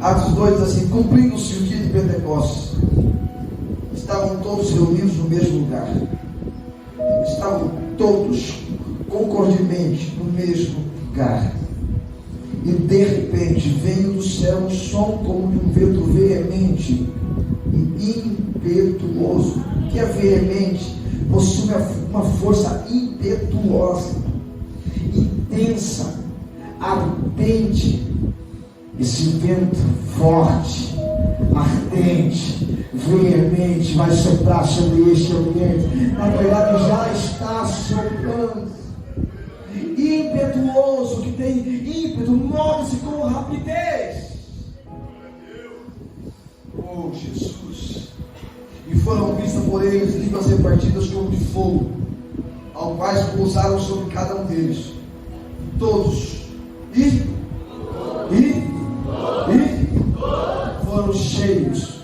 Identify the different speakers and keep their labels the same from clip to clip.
Speaker 1: Atos 2 diz assim: cumprindo-se o dia de Pentecostes, estavam todos reunidos no mesmo lugar, estavam todos concordemente no mesmo lugar, e de repente veio do céu um som como de um vento veemente e impetuoso. O que é veemente? Possui uma força impetuosa, intensa, ardente. Esse vento forte, ardente, veemente vai soprar sobre este ambiente. Na verdade já está soprando. Impetuoso, que tem ímpeto, move-se com rapidez. Oh Jesus! E foram vistas por eles línguas repartidas como de fogo, ao quais pousaram sobre cada um deles. Todos foram cheios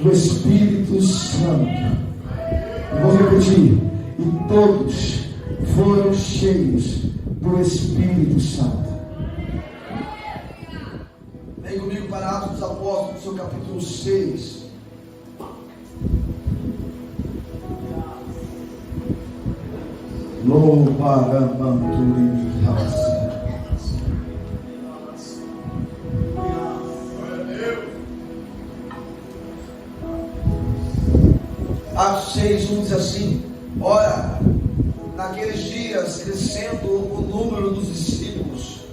Speaker 1: do Espírito Santo. Eu vou repetir. E todos foram cheios do Espírito Santo. Vem comigo para Atos dos Apóstolos, seu capítulo 6. Atos 6, 1 diz assim: ora, naqueles dias, crescendo o número dos discípulos,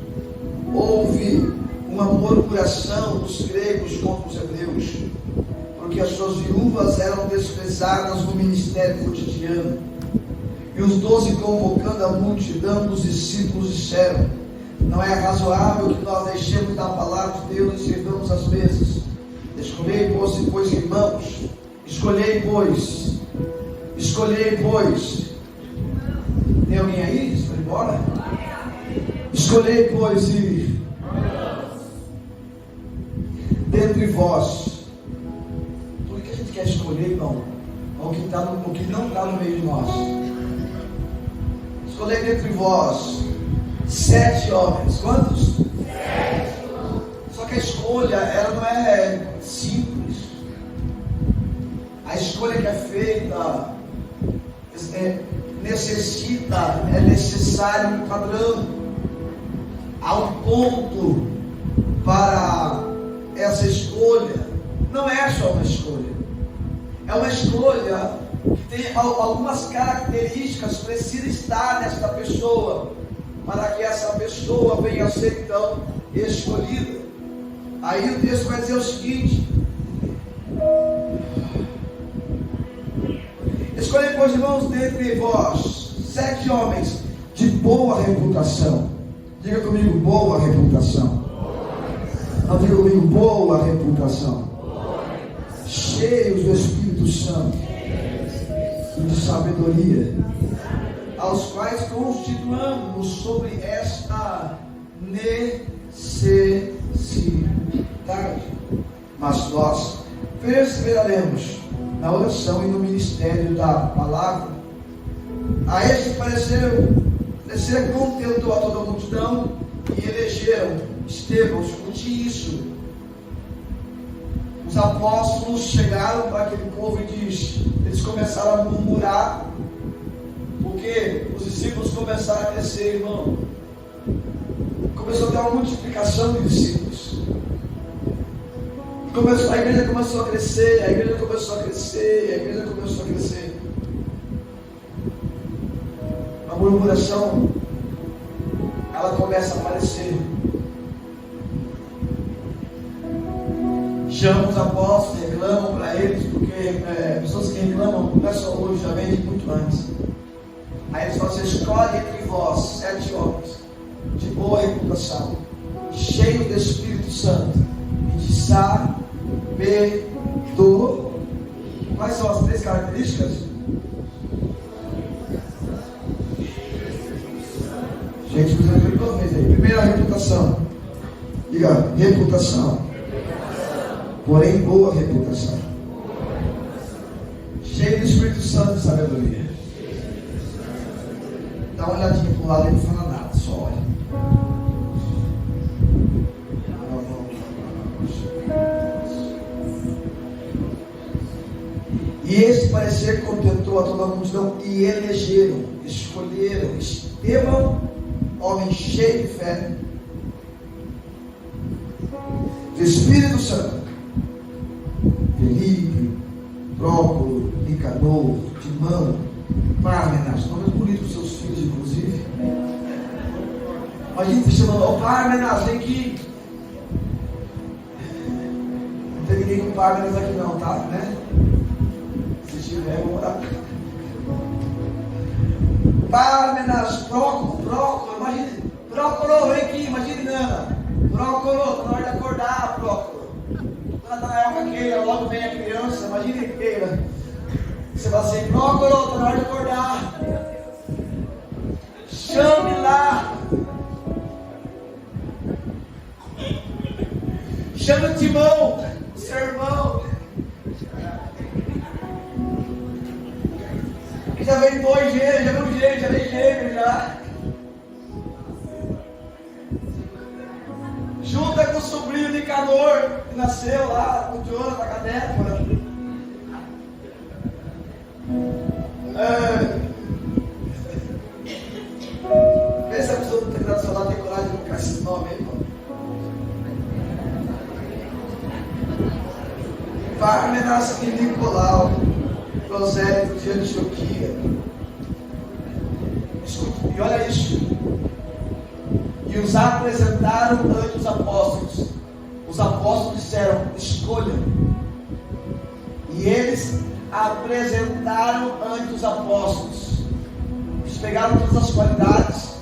Speaker 1: houve uma murmuração dos gregos contra os hebreus, porque as suas viúvas eram desprezadas no ministério cotidiano. E os 12, convocando a multidão dos discípulos, disseram: não é razoável que nós deixemos da palavra de Deus e sirvamos as mesas. Escolhei, pois, irmãos, escolhei, pois. Tem alguém aí? Foi embora? Escolhei, pois, e dentre vós, tudo que a gente quer escolher, irmão, é o que não está no meio de nós. Escolhei dentre vós 7 homens. Quantos? 7. Só que a escolha, ela não é simples. A escolha que é feita é necessário um padrão. Há um ponto para essa escolha. Não é só uma escolha. É uma escolha que tem algumas características, precisa estar nesta pessoa, para que essa pessoa venha a ser então escolhida. Aí o texto vai dizer o seguinte: escolhei, pois, irmãos, dentre vós 7 homens de boa reputação. Diga comigo, boa reputação. Não, diga comigo, boa reputação. Cheios do Espírito Santo e de sabedoria, aos quais constituamos sobre esta necessidade. Mas nós perseveraremos na oração e no ministério da palavra. A este parecer contentou a toda a multidão, e elegeram Estevão. Escute isso. Os apóstolos chegaram para aquele povo e eles começaram a murmurar, porque os discípulos começaram a crescer, irmão. Começou a ter uma multiplicação de discípulos. A igreja começou a crescer, a igreja começou a crescer. A murmuração, ela começa a aparecer. Chamam os apóstolos, reclamam para eles, porque pessoas que reclamam não é só hoje, já vem de muito antes. Aí eles falam assim: escolhe entre vós 7 homens de boa reputação, cheios do Espírito Santo e de sabedoria. Quais são as 3 características? Gente, precisa ver 2 vezes aí. Primeira, reputação. Diga, reputação. Porém, boa reputação. Cheio do Espírito Santo e sabedoria. Dá uma olhadinha para o lado e não fala nada, só olha. E esse parecer contentou a toda a multidão, e elegeram, escolheram Estevão, homem cheio de fé, do Espírito Santo, Felipe, Prócoro, Nicanor, Timão, Pármenas, nomes bonitos para os seus filhos, inclusive. Imagina você chamando, ó Pármenas, vem aqui. Não tem ninguém com Pármenas aqui não, tá? Né? Se tiver, vamos orar. Pármenas, Prócoro, imagina. Prócoro, vem aqui, imagina, Nana. Prócoro, tá na hora de acordar, Prócoro. Quando tá na época Keila, logo vem a criança, imagina Keila. Você vai assim, Prócoro, tá na hora de acordar. Chame lá. Chama o Timão, o seu irmão. Já veio dois gêmeos, já veio gêmeos já. Junta com o sobrinho de Nicanor, que nasceu lá, com o Jonathan, com a Débora. Vê se a pessoa do tradicional tem coragem de colocar esse nome aí, mano. Pármenas e Nicolau, prosélito de Antioquia. Escuta, e olha isso. E os apresentaram ante os apóstolos. Os apóstolos disseram: escolham. E eles apresentaram ante os apóstolos. Eles pegaram todas as qualidades.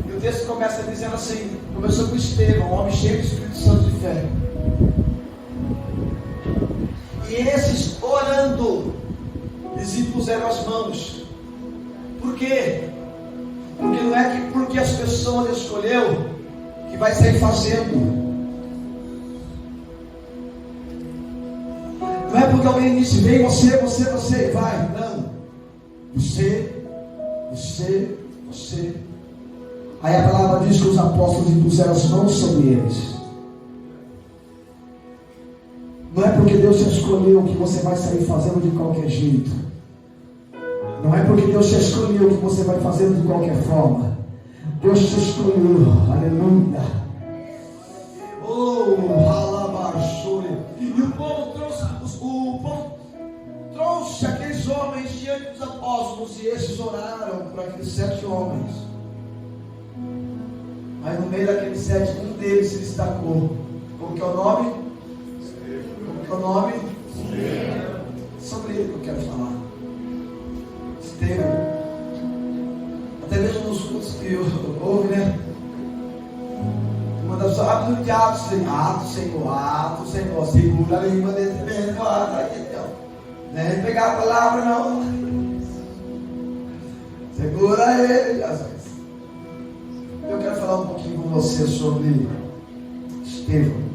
Speaker 1: E o texto começa dizendo assim: começou com Estevão, um homem cheio do Espírito Santo de fé. E esses, orando, lhes impuseram as mãos. Por quê? Porque não é que porque as pessoas escolheu que vai sair fazendo. Não é porque alguém disse: vem você e vai. Não. Você. Aí a palavra diz que os apóstolos impuseram as mãos sobre eles. Não é porque Deus te escolheu que você vai sair fazendo de qualquer jeito. Não é porque Deus te escolheu que você vai fazendo de qualquer forma. Deus te escolheu, aleluia. Oh, alabaxure. E o povo trouxe aqueles homens diante dos apóstolos, e esses oraram por aqueles 7 homens. Mas no meio daqueles 7, um deles se destacou. Como que é o nome? O nome? Sobre ele que eu quero falar. Estevão. Até mesmo nos cultos que houve, né? Uma das pessoas, abre de Atos, Senhor, segura a língua desse mesmo, não é pegar a palavra, não. Segura ele, Jesus. Eu quero falar um pouquinho com você sobre Estevão.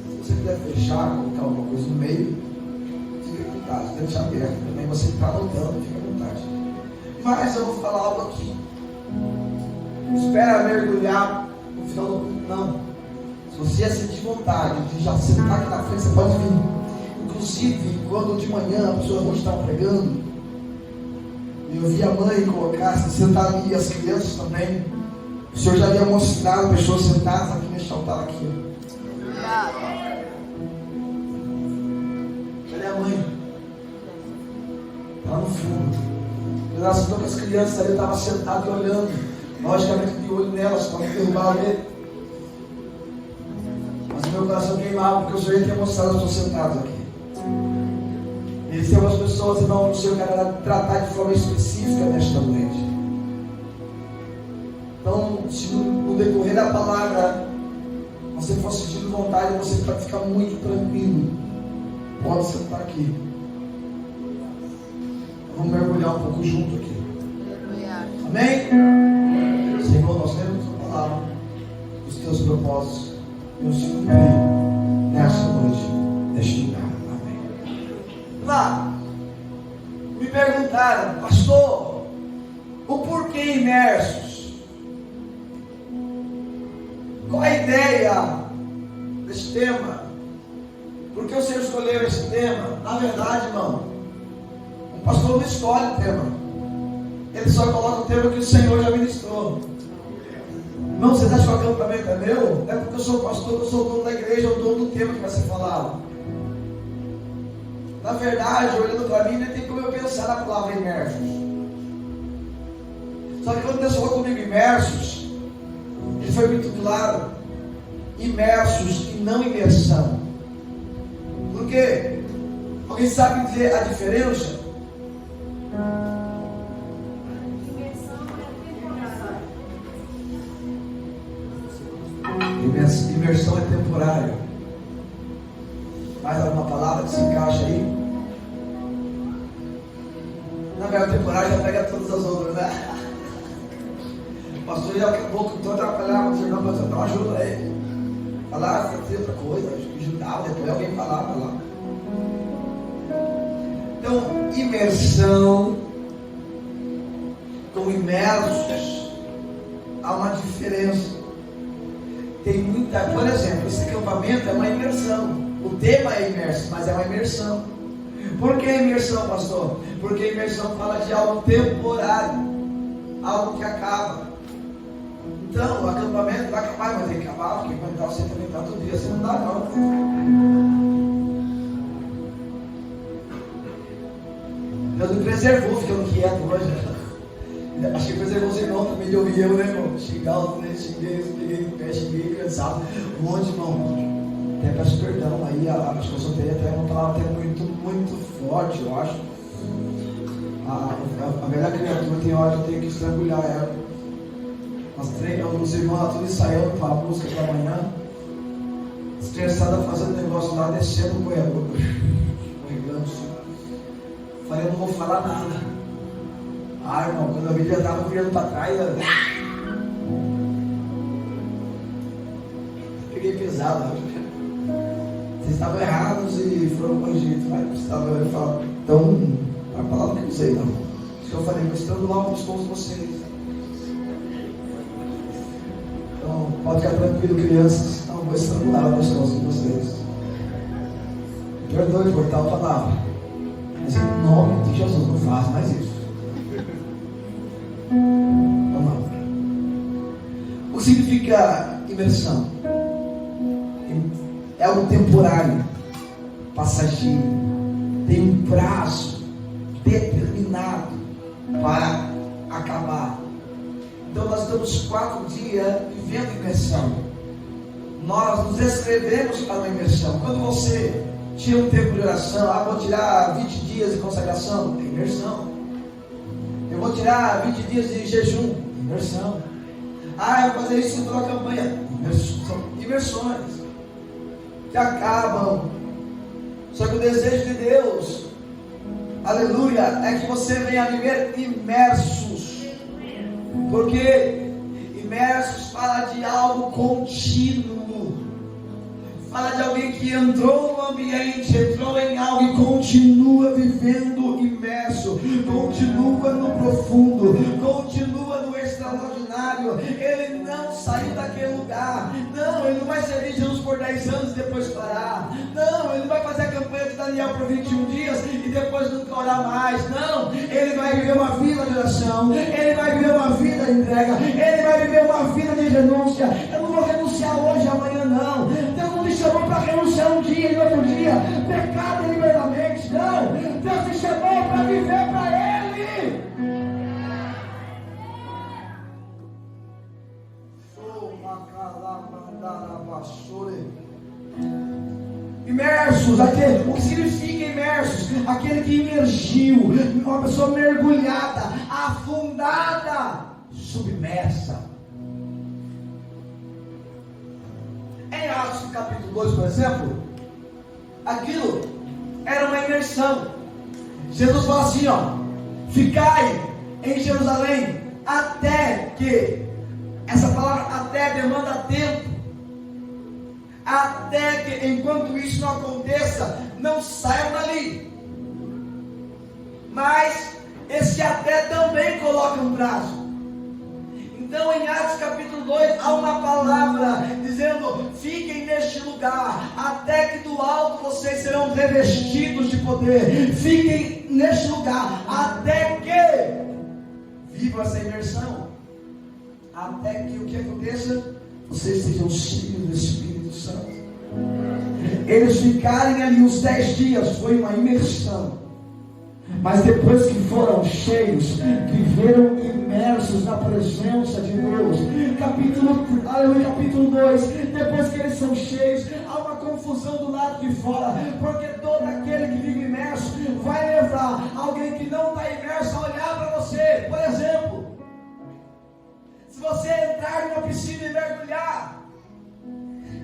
Speaker 1: Se você quiser fechar, colocar alguma coisa no meio, fica à vontade, deixa aberto também. Você que está anotando, fica à vontade. Mas eu vou falar algo aqui. Espera mergulhar no final do culto, não. Se você já sentir vontade de já sentar aqui na frente, você pode vir. Inclusive, quando de manhã a pessoa não está pregando, eu vi a mãe colocar, se sentar ali, as crianças também. O Senhor já havia mostrado pessoas sentadas aqui neste altar aqui. Cadê a mãe? Lá no fundo. Eu estava com as crianças ali, eu estava sentado e olhando. Logicamente, de olho nelas, para não derrubar ele. Mas o meu coração queimava, porque o Senhor tinha mostrado as pessoas sentadas aqui. Existem algumas pessoas, irmão, que o Senhor quer tratar de forma específica nesta noite. Então, se no decorrer da palavra você for sentindo vontade, você pode ficar muito tranquilo. Pode sentar aqui. Vamos mergulhar um pouco junto aqui. Amém? Senhor, nós temos a palavra, os teus propósitos, e os cumprir nesta noite, neste lugar. Amém. Lá, me perguntaram: pastor, o porquê imersos? Qual a ideia desse tema? Por que o Senhor escolheu esse tema? Na verdade, irmão, pastor não escolhe o tema, ele só coloca o tema que o Senhor já ministrou. Não, vocês acham que o acampamento é meu? Não é porque eu sou pastor, eu sou o dono da igreja, eu dono do tema que vai ser falado. Na verdade, olhando para mim, nem tem como eu pensar na palavra imersos. Só que quando Deus falou comigo imersos, ele foi muito claro: imersos e não imersão. Por quê? Alguém sabe dizer a diferença? Imersão é temporária. Mais alguma palavra que se encaixa aí? Na verdade, temporária já pega todas as outras, né? O pastor já acabou com toda a palavra, o irmão, mas não ajuda ele. Falar outra coisa, ajudava, depois alguém falava lá. Então, imersão com imersos, há uma diferença. Tem muita, por exemplo, esse acampamento é uma imersão. O tema é imerso, mas é uma imersão. Por que imersão, pastor? Porque imersão fala de algo temporário, algo que acaba. Então, o acampamento vai acabar, mas ele acabar, porque quando você também está todo dia, você não dá não. Deus me preservou, ficando quieto hoje. Acho que preservou os irmãos também de ouvir eu, né, irmão? Xingar os três, peguei no pé, xinguei, cansado. Um monte de irmão. Até peço perdão aí, acho que eu soltei até uma palavra até muito forte, eu acho. A velha criatura tem hora que eu tenho que estrangular ela. Os irmãos lá tudo ensaiando para a música da manhã. Estressada fazendo negócio lá, descendo o corredor. Corrigando assim. Falei, eu não vou falar nada. Irmão, quando a vida já estava virando para trás, peguei pesado. Vocês estavam errados e foram corrigidos, mas estavam falando. Então, a palavra que eu usei, não. Se eu falei, vou estrangular os com vocês. Então, pode ficar tranquilo, crianças. Não, vou estrangular os com vocês. Perdoe por tal palavra. Mas em nome de Jesus, não faça mais isso. Vamos lá. O que significa imersão? É algo temporário, passageiro, tem um prazo determinado para acabar. Então nós estamos 4 dias vivendo imersão. Nós nos inscrevemos para uma imersão. Quando você tira um tempo de oração, vou tirar 20 dias de consagração, é imersão. Eu vou tirar 20 dias de jejum, imersão. Eu vou fazer isso pela campanha, são imersões que acabam. Só que o desejo de Deus, aleluia, é que você venha viver imersos. Porque imersos fala de algo contínuo. Fala de alguém que entrou no ambiente, entrou em algo e continua vivendo imerso, continua no profundo, continua no extraordinário. Ele não saiu daquele lugar. Não, ele não vai servir Jesus por 10 anos e depois parar. Não, ele não vai fazer a campanha de Daniel por 21 dias e depois nunca orar mais. Não, ele vai viver uma vida de oração, ele vai viver uma vida de entrega, ele vai viver uma vida de renúncia. Eu não vou renunciar hoje, amanhã não. Deus não me chamou para renunciar um dia e outro dia, pecado deliberadamente. Não, Deus me chamou para viver para Ele. Imersos, o que significa imersos? Aquele que imergiu, uma pessoa mergulhada, afundada, submersa. Em Atos capítulo 2, por exemplo, aquilo era uma imersão. Jesus fala assim, ficai em Jerusalém até que, essa palavra até demanda tempo, até que enquanto isso não aconteça, não saiam dali. Mas esse até também coloca um prazo. Então em Atos capítulo 2 há uma palavra dizendo: fiquem neste lugar, até que do alto vocês serão revestidos de poder. Fiquem neste lugar, até que viva essa imersão, até que o que aconteça? Vocês sejam cheios do Espírito Santo. Eles ficarem ali os 10 dias, foi uma imersão. Mas depois que foram cheios, viveram imersos na presença de Deus. Capítulo 2. Depois que eles são cheios, há uma confusão do lado de fora, porque todo aquele que vive imerso vai levar alguém que não está imerso a olhar para você. Por exemplo, se você entrar numa piscina e mergulhar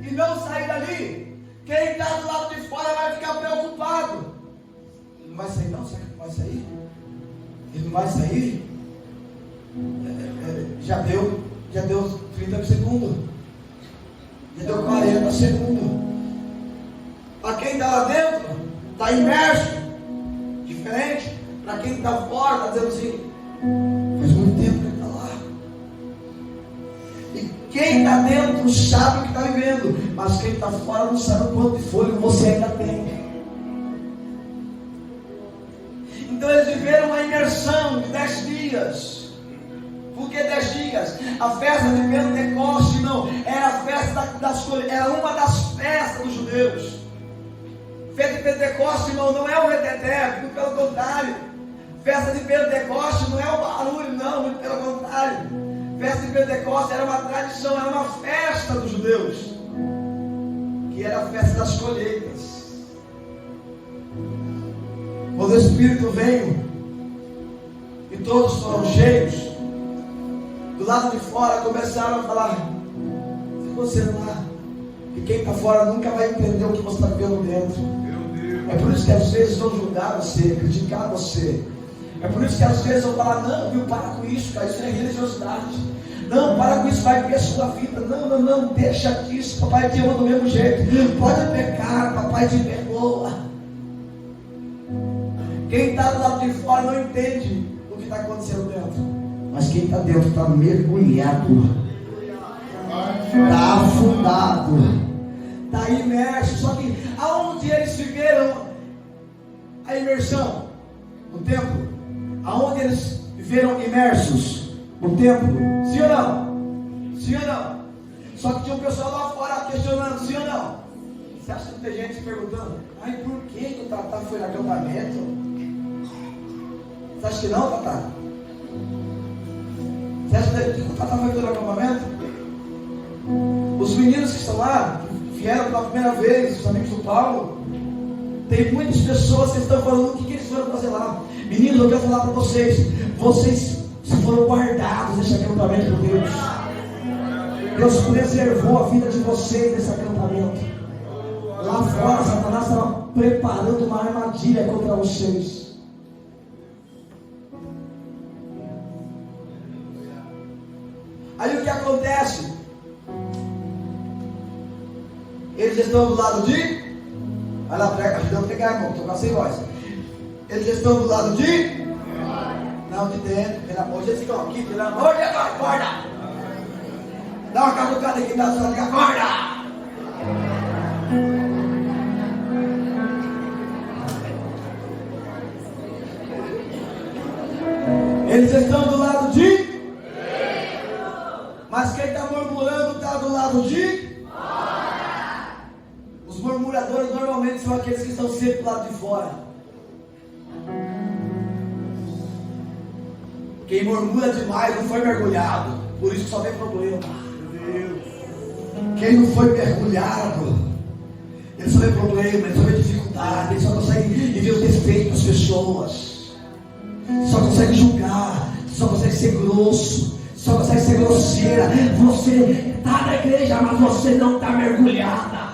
Speaker 1: e não sair dali, quem está do lado de fora vai ficar preocupado. Ele não vai sair não? Será que não vai sair? Ele não vai sair? Já deu 30 segundos. Já deu 40 segundos. Para quem está lá dentro, está imerso. Diferente. Para quem está fora, está dizendo assim, faz muito tempo que ele está lá. E quem está dentro sabe o que está vivendo, mas quem está fora não sabe o quanto de fôlego você ainda tem. Então eles viveram uma imersão de 10 dias. Por que 10 dias? A festa de Pentecostes não era a festa era uma das festas dos judeus. Festa de Pentecostes, irmão, não é o reteté, muito pelo contrário. Festa de Pentecostes não é o barulho, não, muito pelo contrário. Festa de Pentecostes era uma tradição, era uma festa dos judeus, que era a festa das colheitas. Quando o Espírito veio e todos foram cheios, do lado de fora começaram a falar, se você lá, e quem está fora nunca vai entender o que você está vendo dentro. É por isso que às vezes vão julgar você, criticar você. É por isso que às vezes vão falar, não, viu, para com isso, cara, isso é religiosidade. Não, para com isso, vai ver a sua vida. Não, deixa disso, papai te ama do mesmo jeito. Pode pecar, papai te perdoa. Quem está do lado de fora não entende o que está acontecendo dentro. Mas quem está dentro está mergulhado, está afundado, está imerso. Só que aonde eles viveram a imersão? No templo. Aonde eles viveram imersos? No templo. Sim ou não? Sim ou não? Só que tinha um pessoal lá fora questionando, sim ou não? Você acha que tem gente se perguntando, ai, por que o Tatá foi no acampamento? Você acha que não, Tatá? Você acha que o Tatá foi no acampamento? Os meninos que estão lá, que vieram pela primeira vez, os amigos do Paulo, tem muitas pessoas que estão falando o que eles foram fazer lá. Meninos, eu quero falar para vocês, vocês foram guardados nesse acampamento por Deus. Deus preservou a vida de vocês nesse acampamento. Lá fora, Satanás estava preparando uma armadilha contra vocês. Aí o que acontece? Eles estão do lado de... Vai lá, prega, ajudando a pegar, irmão, estou com sem voz. Eles estão do lado de... Não, de dentro, pelo amor de Deus, ficam aqui, pelo amor de Deus, acorda! Dá uma cavucada aqui, dá uma cavucada, acorda! Eles estão do lado de... Mas quem está murmurando está do lado de... Os murmuradores normalmente são aqueles que estão sempre do lado de fora. Quem murmura demais não foi mergulhado, por isso que só tem problema. Quem não foi mergulhado, ele só vê problema, ele só vê dificuldade, ele só consegue ver os defeitos das pessoas, só consegue julgar, só consegue ser grosso, só consegue ser grosseira. Você está na igreja, mas você não está mergulhada.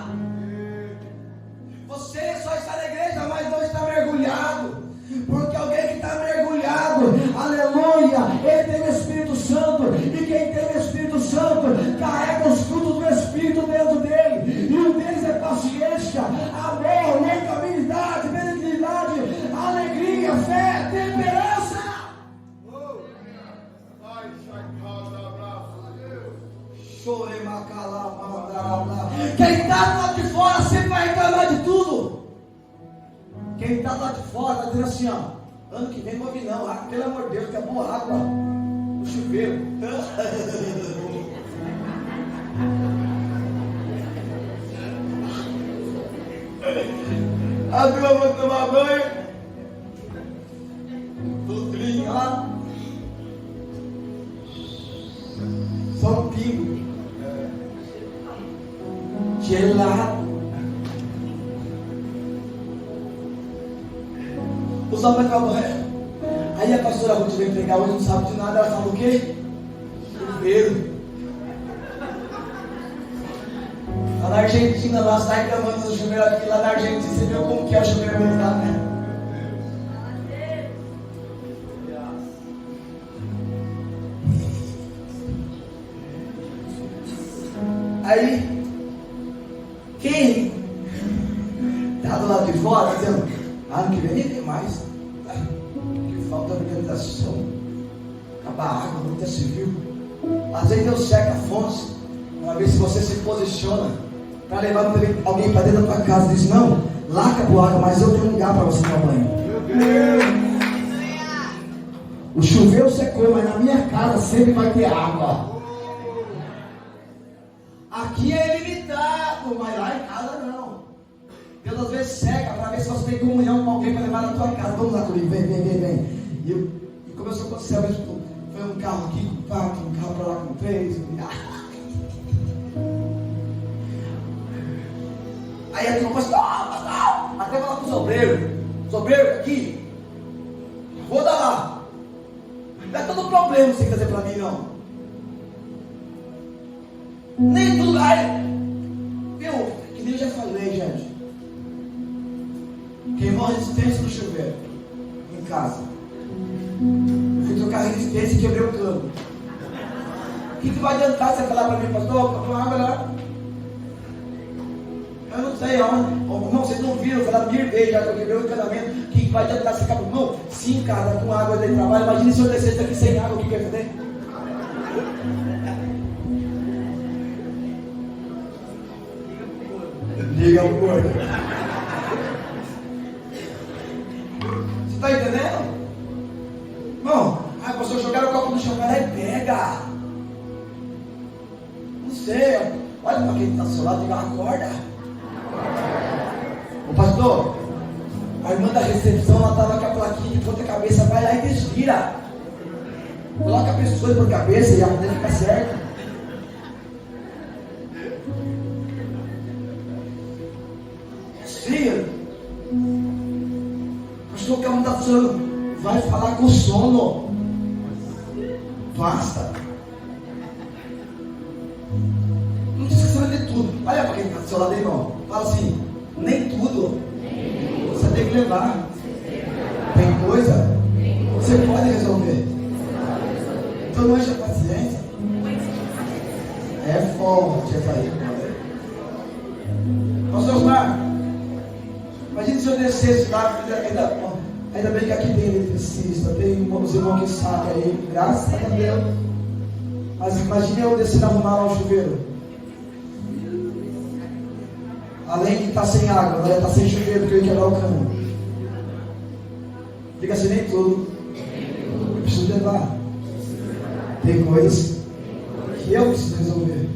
Speaker 1: Você só está na igreja, mas não está mergulhado. Porque alguém que está mergulhado, aleluia, ele tem o Espírito Santo. E quem tem o Espírito Santo carrega os frutos do Espírito dentro dele. E um deles é paciência, amor, longanimidade, benignidade, alegria, fé, temperança. Quem está do lado de fora sempre vai reclamar de tudo. Quem está lá de fora está dizendo assim, ó, Ano que vem não vou vir não. Ah, pelo amor de Deus, acabou a água no chuveiro. A turma vai tomar banho. Doutrina lá. Só um pingo. Gelado. Os homens vão banho. Aí a pastora Ruth veio pregar hoje, não sabe de nada. Ela fala o quê? Chuveiro. Lá na Argentina, lá está reclamando do chuveiro aqui. Lá na Argentina, você viu como que é o chuveiro americano, né? Aí, quem está do lado de fora dizendo, ano que vem nem tem mais, que falta organização, acabar a água, não se viu. Às vezes Deus seca a fonte, para ver se você se posiciona, para levar alguém para dentro da tua casa e diz, não, lá acabou a água, mas eu tenho um lugar para você tomar banho. O chuveiro secou, mas na minha casa sempre vai ter água. Aqui é limitado, mas lá em casa não. Deus às vezes seca para ver se você tem comunhão com alguém para levar na tua casa. Vamos lá comigo, vem. E começou a acontecer, foi um carro aqui com 4, um carro para lá com 3. Aí a turma começou, até falar com o sobreiro aqui, vou dar lá. Não é todo problema você fazer para mim não. Nem tudo, viu? Que nem eu já falei, gente. Queimou a resistência no chuveiro, em casa. Fui trocar a resistência e quebrei o cano. O que vai adiantar você falar para mim, pastor? Comprou água lá? Eu não sei aonde. Não, vocês não viram, falaram mil vezes já que eu quebrei o encanamento. O que vai adiantar você ficar? Não, sim, cara, com água de trabalho. Imagina se eu descesse aqui sem água, o que vai fazer? Liga o corpo. Você está entendendo? Bom, pastor, jogar o copo no chão, vai lá e pega. Não sei, olha para quem está do seu lado, diga, acorda. Ô pastor, a irmã da recepção, ela estava com a plaquinha de ponta cabeça, vai lá e desvira. Coloca a pessoa por cabeça e a mulher fica certa. Pastor, o carro está funcionando. Vai falar com o sono. Basta. Não precisa saber de tudo. Olha para quem está do seu lado, irmão. Fala assim, nem tudo você tem que levar. Tem coisa você pode resolver. Então não enche a paciência. É forte essa aí. Pastor Osmar, imagina se eu descesse lá, ainda bem que aqui tem eletricista, tem uns irmãos que sabem aí, graças a Deus. Mas imagine eu descer e arrumar lá o chuveiro. Além de estar sem água, vai estar sem chuveiro, porque eu ia quebrar o cano. Fica assim, nem tudo. Eu preciso levar. Tem coisas que eu preciso resolver.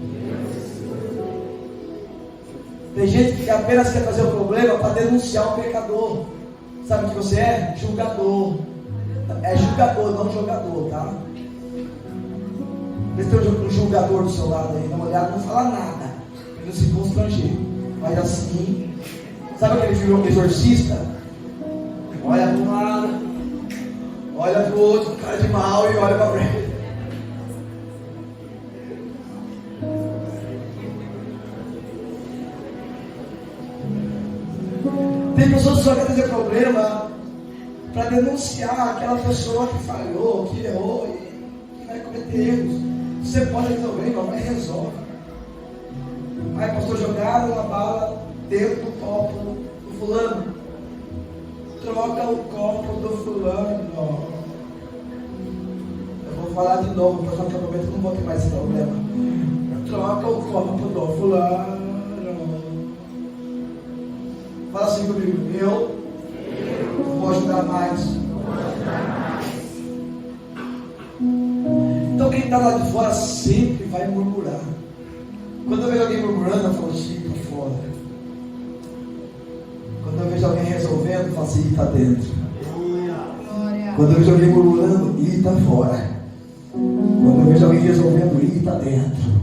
Speaker 1: Tem gente que apenas quer fazer o problema para denunciar o pecador. Sabe o que você é? Julgador. É julgador, não jogador, tá? Vê se tem um julgador do seu lado aí, dá uma olhada, não fala nada, para não se constranger. Mas assim, sabe aquele filme Exorcista? Olha para um lado, olha para o outro, cara de mal e olha para frente. Tem pessoas que só querem ter problema para denunciar aquela pessoa que falhou, que errou e que vai cometer erros. Você pode resolver, irmão, mas resolve. Aí, pastor, jogaram uma bala dentro do copo do fulano. Troca o copo do fulano. Eu vou falar de novo, para que eu prometo que não vou ter mais esse problema. Troca o copo do fulano. Fala assim comigo, eu vou ajudar mais Então quem está lá de fora sempre vai murmurar. Quando eu vejo alguém murmurando, eu falo assim, está fora. Quando eu vejo alguém resolvendo, eu falo assim, está dentro. Quando eu vejo alguém murmurando, ele está fora. Quando eu vejo alguém resolvendo, ele está dentro.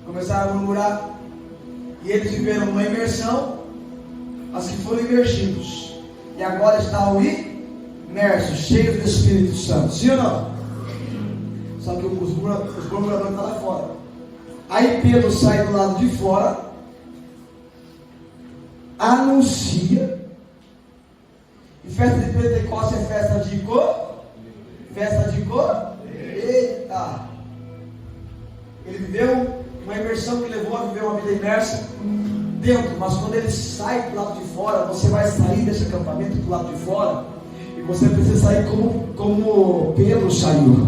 Speaker 1: Começaram a murmurar. E eles viveram uma imersão. As que foram imergidos. E agora estão imersos, cheios do Espírito Santo. Sim ou não? Só que os murmuradores estão lá fora. Aí Pedro sai do lado de fora. Anuncia. E festa de Pentecostes é festa de cor? Festa de cor? Eita! Ele viveu uma imersão que levou a viver uma vida imersa dentro, mas quando ele sai do lado de fora, você vai sair desse acampamento do lado de fora, e você precisa sair como Pedro saiu.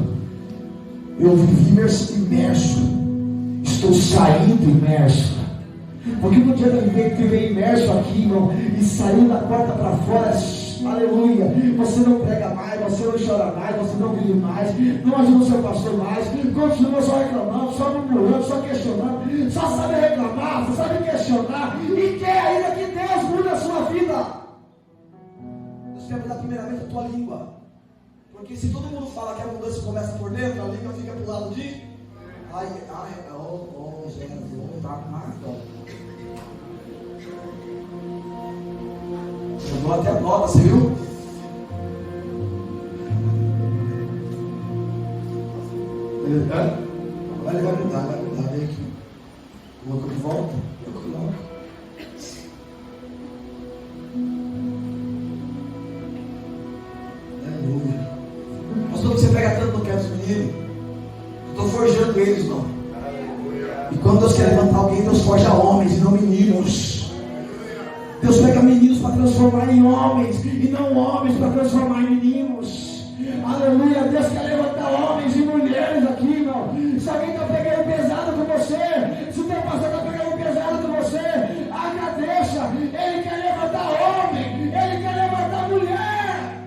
Speaker 1: Eu vivi imerso, estou saindo imerso. Porque não adianta viver imerso aqui, irmão, e sair da porta para fora, aleluia. Você não prega mais, você não chora mais, você não vive mais, não ajuda o seu pastor mais, continua só reclamando, só murmurando, só questionando, só sabe reclamar, só sabe questionar, e quer ainda que Deus mude a sua vida. Deus quer mudar primeiramente a tua língua. Porque se todo mundo fala que a mudança começa por dentro, a língua fica pro lado de eu dou até a nota, você viu? Agora ele vai mudar, vem aqui. Colocou de volta, eu coloco. Aleluia. Pastor, você pega tanto no pé dos meninos. Não estou forjando eles, não. E quando Deus quer levantar alguém, Deus forja homens e não meninos. Deus pega meninos para transformar em homens e não homens para transformar em meninos. Aleluia. Deus quer levantar homens e mulheres aqui, irmão. Se alguém está pegando pesado com você, se o teu pastor está pegando pesado com você, agradeça. Ele quer levantar homem, ele quer levantar mulher.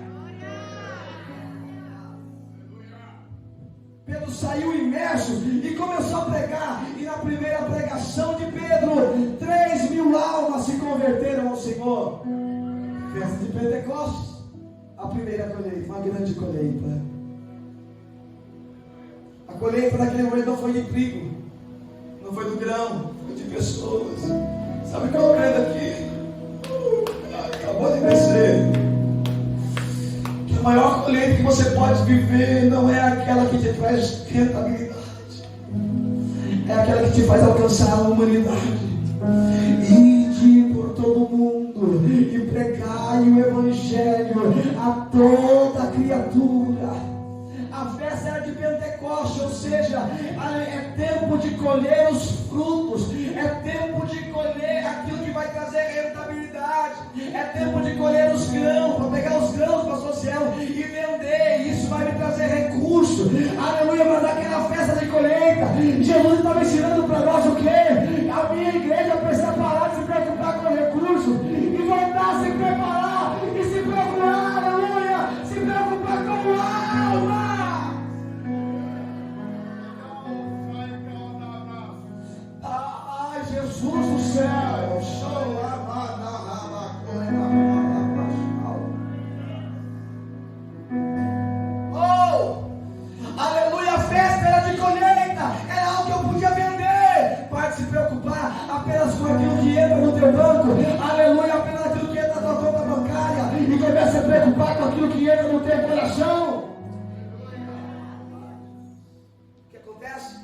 Speaker 1: Pedro saiu imerso e começou a pregar. E na primeira pregação de Pedro, 3.000 almas se converteram ao Senhor. Festa de Pentecostes, a primeira colheita, uma grande colheita. A colheita naquele momento não foi de trigo, não foi do grão, foi de pessoas. Sabe o que eu aprendo aqui? Acabou de descer. Que a maior colheita que você pode viver não é aquela que te traz rentabilidade, é aquela que te faz alcançar a humanidade. Ide por todo mundo e pregai o Evangelho a toda criatura. A festa era de Pentecostes, ou seja, é tempo de colher os frutos, é tempo de colher aquilo que vai trazer rentabilidade, é tempo de colher os grãos, para pegar os grãos, pastor Cielo, e vender. Isso vai me trazer recurso. Aleluia. Mas naquela festa de colheita, Jesus estava ensinando para nós o quê? A minha igreja precisa parar de se preocupar com recursos e voltar a se preparar e se procurar, aleluia, se preocupar com a alma. Ai, Jesus do céu, aleluia. A festa era de colheita, era algo que eu podia vender. Para de se preocupar apenas com aquilo que entra no teu banco, aleluia, apenas aquilo que entra na tua conta bancária, e comece a se preocupar com aquilo que entra no teu coração. O que acontece?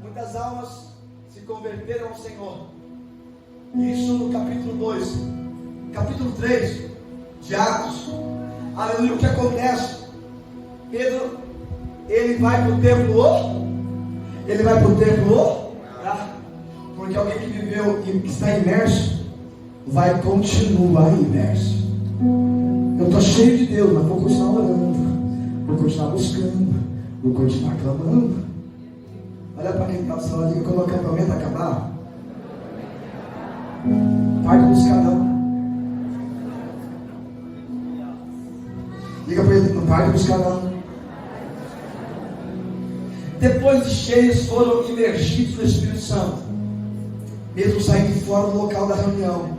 Speaker 1: Muitas almas se converteram ao Senhor. Isso no capítulo 2. Capítulo 3 de Atos. Aleluia. O que acontece? Pedro, ele vai para o templo. Ele vai para o templo. Porque alguém que viveu e que está imerso vai continuar imerso. Eu estou cheio de Deus, mas vou continuar orando, vou continuar buscando, vou continuar clamando. Olha para quem está do seu lado, quando o acampamento acabar, para de buscar não. vai buscar não. Depois de cheios, foram imergidos no Espírito Santo, mesmo saindo fora do local da reunião,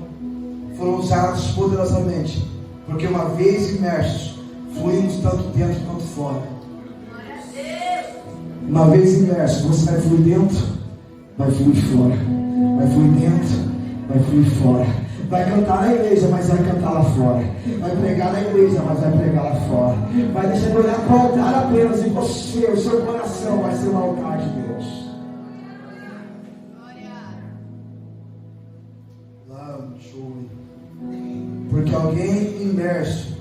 Speaker 1: foram usados poderosamente, porque uma vez imersos, fluímos tanto dentro quanto fora. Uma vez imerso, você vai fluir dentro, vai fluir fora, vai fluir dentro, vai fluir fora. Vai cantar na igreja, mas vai cantar lá fora. Vai pregar na igreja, mas vai pregar lá fora. Vai deixar de olhar para o altar apenas, e você, o seu coração vai ser o altar de Deus. Lá no show. Porque alguém imerso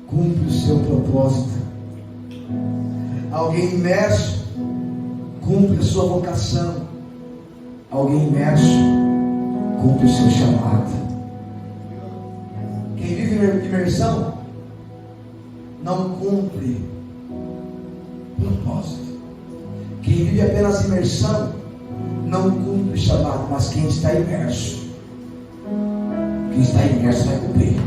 Speaker 1: cumpre o seu propósito. Alguém imerso cumpre a sua vocação. Alguém imerso cumpre o seu chamado. Quem vive em imersão não cumpre propósito. Quem vive apenas imersão não cumpre chamado. Mas quem está imerso vai cumprir.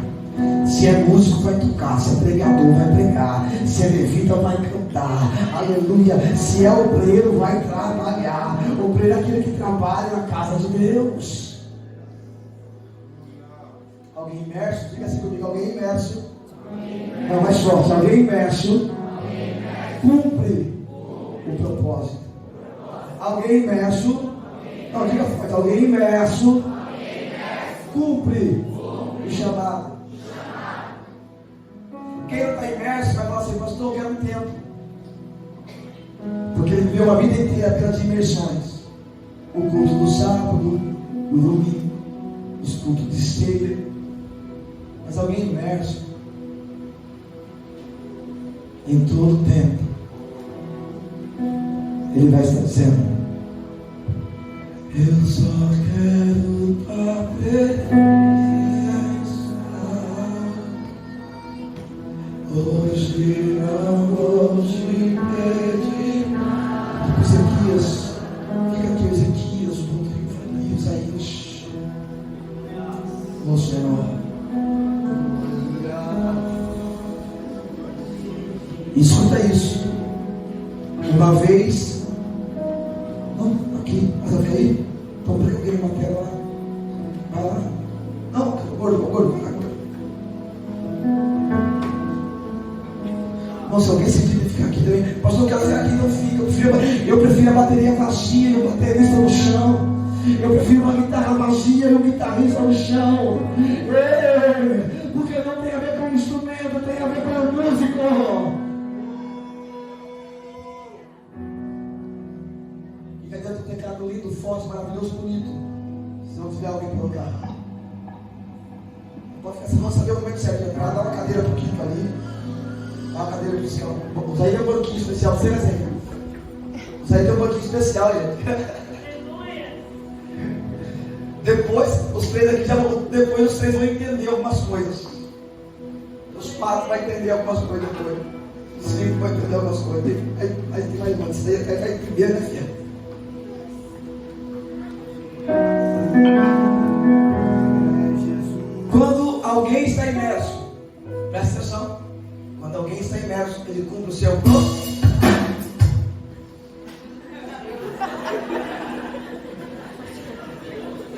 Speaker 1: Se é músico, vai tocar. Se é pregador, vai pregar. Se é levita, vai cantar. Aleluia. Se é obreiro, vai trabalhar. Obreiro é aquele que trabalha na casa de Deus. Alguém imerso? Diga assim comigo. Alguém imerso? Não, mais forte. Alguém imerso cumpre o propósito. Alguém imerso? Não, diga forte. Alguém imerso cumpre o chamado. Quem não está imerso vai falar assim: pastor, eu quero um tempo. Porque ele viveu uma vida inteira apenas de imersões. O culto do sábado, o domingo, os cultos de ceia. Mas alguém imerso em todo o tempo, ele vai estar dizendo: eu só quero tua presença. Hoje não vou te pedir nada. Ezequias, fica aqui, Ezequias, o Rodrigo, Isaías. Ó Senhor, escuta isso. Uma vez, não, aqui, mas vai cair. Então pega alguém uma tela lá. Vai lá. Não, gordo, vai lá. Nossa, alguém se fica ficar aqui também. Pastor, eu quero ficar aqui, não fica. Eu prefiro a bateria vazia e o baterista no chão. Eu prefiro uma guitarra vazia e o guitarrista no chão. Porque não tem a ver com o instrumento, tem a ver com o músico. E vai dentro do teclado lindo, forte, maravilhoso, bonito. Se não tiver alguém para tocar. Pode ficar, você não saber o momento certo de entrar, dá uma cadeira pro Kiko ali. Dá uma cadeira especial. Isso aí é um banquinho especial, você vai ver. Isso aí tem um banquinho especial, gente. Depois, os três vão entender algumas coisas. Os quatro vão entender algumas coisas depois. Os cinco vão entender algumas coisas. Aí tem mais uma. Isso aí vai entender, né, filha? Quando alguém está imerso, presta atenção. Quando alguém está imerso, ele cumpre o seu propósito.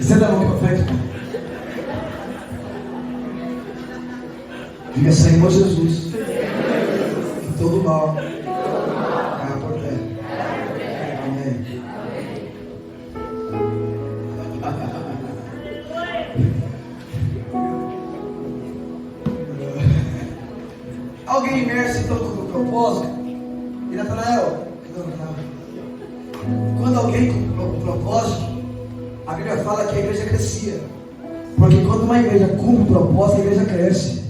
Speaker 1: Senta a mão aqui para frente. Diga: Senhor Jesus, que todo mal caia por terra. Amém. Alguém imerso então no propósito. E Natanael, quando alguém com propósito, a Bíblia fala que a igreja crescia. Porque quando uma igreja cumpre o propósito, a igreja cresce.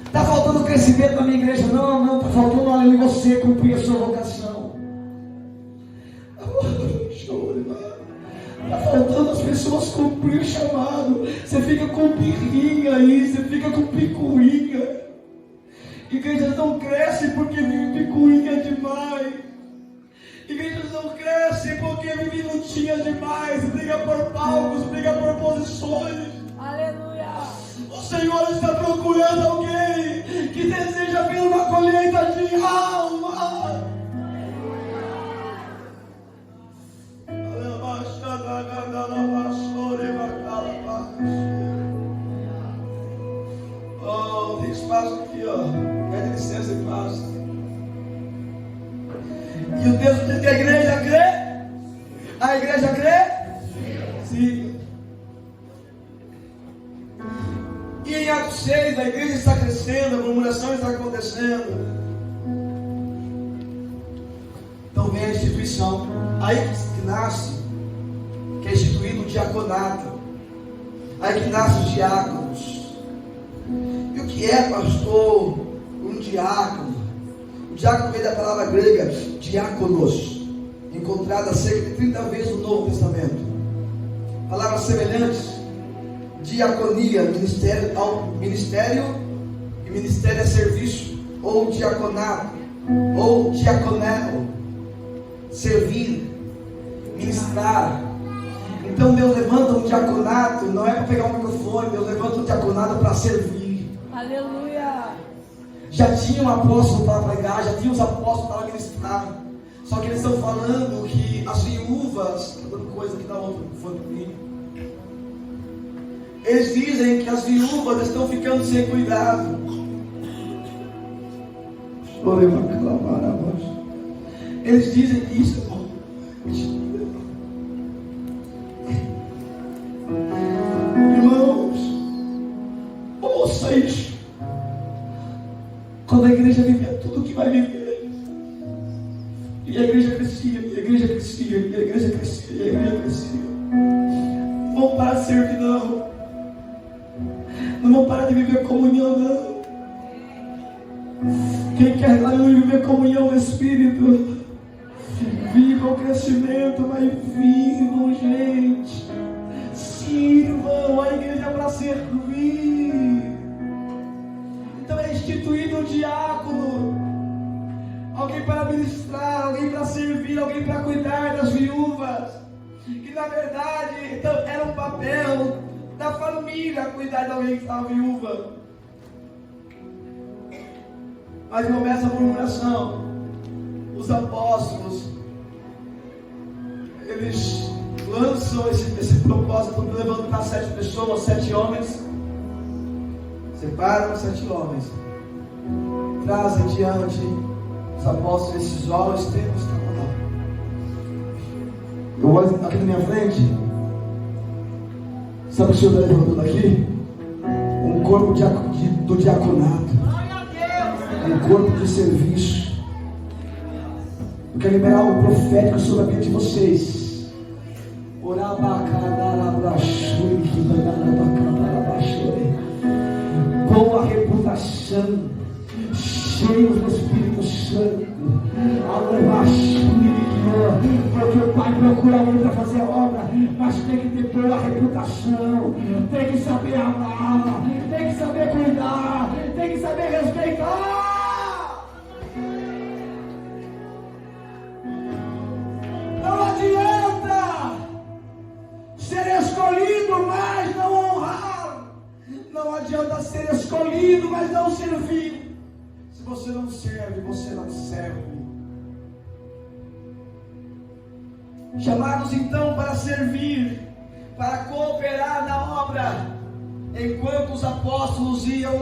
Speaker 1: Está faltando crescimento na minha igreja? Não, está faltando além de você cumprir a sua vocação. Está faltando as pessoas cumprir o chamado. Você fica com birrinha aí, você fica com picuinha. Igrejas não crescem porque vive picuinha demais. Igrejas não crescem porque vive lutinha demais. Briga por palcos, briga por posições.
Speaker 2: Aleluia.
Speaker 1: O Senhor está procurando alguém que deseja ver uma colheita de alma. Oh, tem espaço aqui, ó. Pede licença e passa. E o texto diz que a igreja crê? A igreja crê? Sim. E em Atos 6, a igreja está crescendo, a murmuração está acontecendo. Então vem a instituição. Aí que nasce, que é instituído o diaconato. Aí que nasce os diáconos. E o que é, pastor, um diácono? O diácono vem da palavra grega diáconos, encontrada cerca de 30 vezes no Novo Testamento. Palavras semelhantes: diaconia, ministério, e ministério é serviço, ou diaconato, ou diaconel, servir, ministrar. Então Deus levanta um diaconato, não é para pegar um microfone, Deus levanta um diaconato para servir.
Speaker 2: Aleluia!
Speaker 1: Já tinha um apóstolo para pregar, já tinha os apóstolos para ministrar. Só que eles estão falando que as viúvas, está dando coisa que dá outro fone comigo. Eles dizem que as viúvas estão ficando sem cuidado. Eles dizem isso, irmão. Irmãos, ou vocês, quando a igreja vivia tudo que vai viver, e a igreja crescia, e a igreja crescia, e a igreja crescia, e a igreja crescia, não vão parar de servir, não. Não vão parar de viver comunhão, não. Quem quer viver comunhão no Espírito, viva o crescimento, mas vivam, gente. Sirvam, a igreja é para servir. Então é instituído um diácono, alguém para ministrar, alguém para servir, alguém para cuidar das viúvas. Que na verdade então, era um papel da família cuidar de alguém que estava viúva. Mas começa a murmuração. Os apóstolos, eles lançam esse propósito de levantar 7 pessoas, 7 homens. Separam 7 homens, trazem diante os apóstolos esses olhos, temos que acordar. Eu olho aqui na minha frente. Sabe o que o Senhor está levantando aqui? Um corpo do diaconato. Um corpo de serviço. Eu quero liberar o profético sobre a vida de vocês. Boa reputação, cheios do Espírito Santo. Porque o Pai procura alguém para fazer a obra, mas tem que ter boa reputação, tem que saber amar, tem que saber cuidar, tem que saber respeitar. Não adianta ser escolhido, mas não honrar. Não adianta ser escolhido, mas não servir. Se você não serve, você não serve. Chamados então para servir, para cooperar na obra, enquanto os apóstolos iam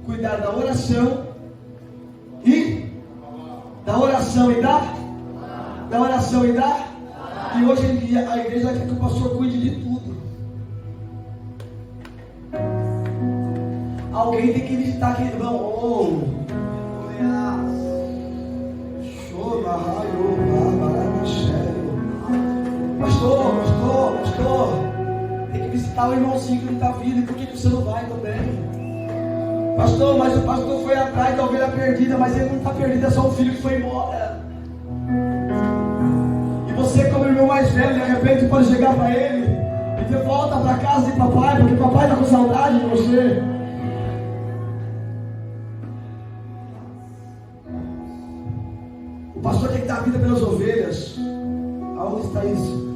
Speaker 1: cuidar da oração e da oração e da oração e da. E hoje em dia a igreja quer que o pastor cuide de tudo. Alguém tem que visitar aquele irmão. Pastor, tem que visitar o irmãozinho que não está vindo. E por que você não vai também? Pastor, mas o pastor foi atrás da ovelha perdida, mas ele não está perdido, é só um filho que foi embora. E você, como irmão mais velho, de repente pode chegar para ele e dizer: volta para casa de papai, porque papai está com saudade de você. O pastor tem que dar a vida pelas ovelhas. Aonde está isso?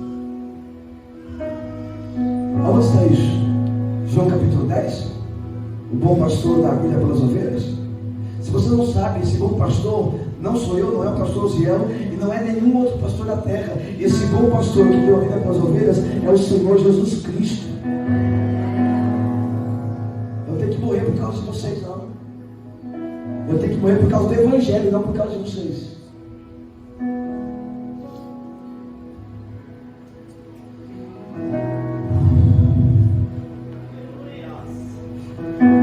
Speaker 1: Aonde está isso? João capítulo 10. O bom pastor dá a vida pelas ovelhas. Se você não sabe, esse bom pastor não sou eu, não é o pastor Ziel e não é nenhum outro pastor da terra. Esse bom pastor que deu a vida para as ovelhas é o Senhor Jesus Cristo. Eu tenho que morrer por causa de vocês, não. Eu tenho que morrer por causa do Evangelho, não por causa de vocês.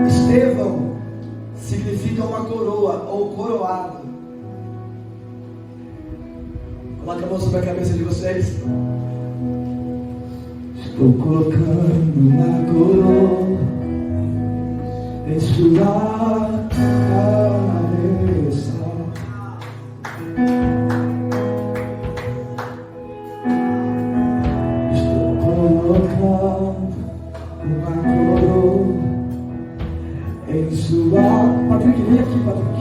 Speaker 1: Estevão significa uma coroa ou coroado. Coloca a mão sobre a cabeça de vocês. Estou colocando uma coroa em sua cabeça. Estou colocando uma coroa em sua... Patrick, vem aqui, Patrick.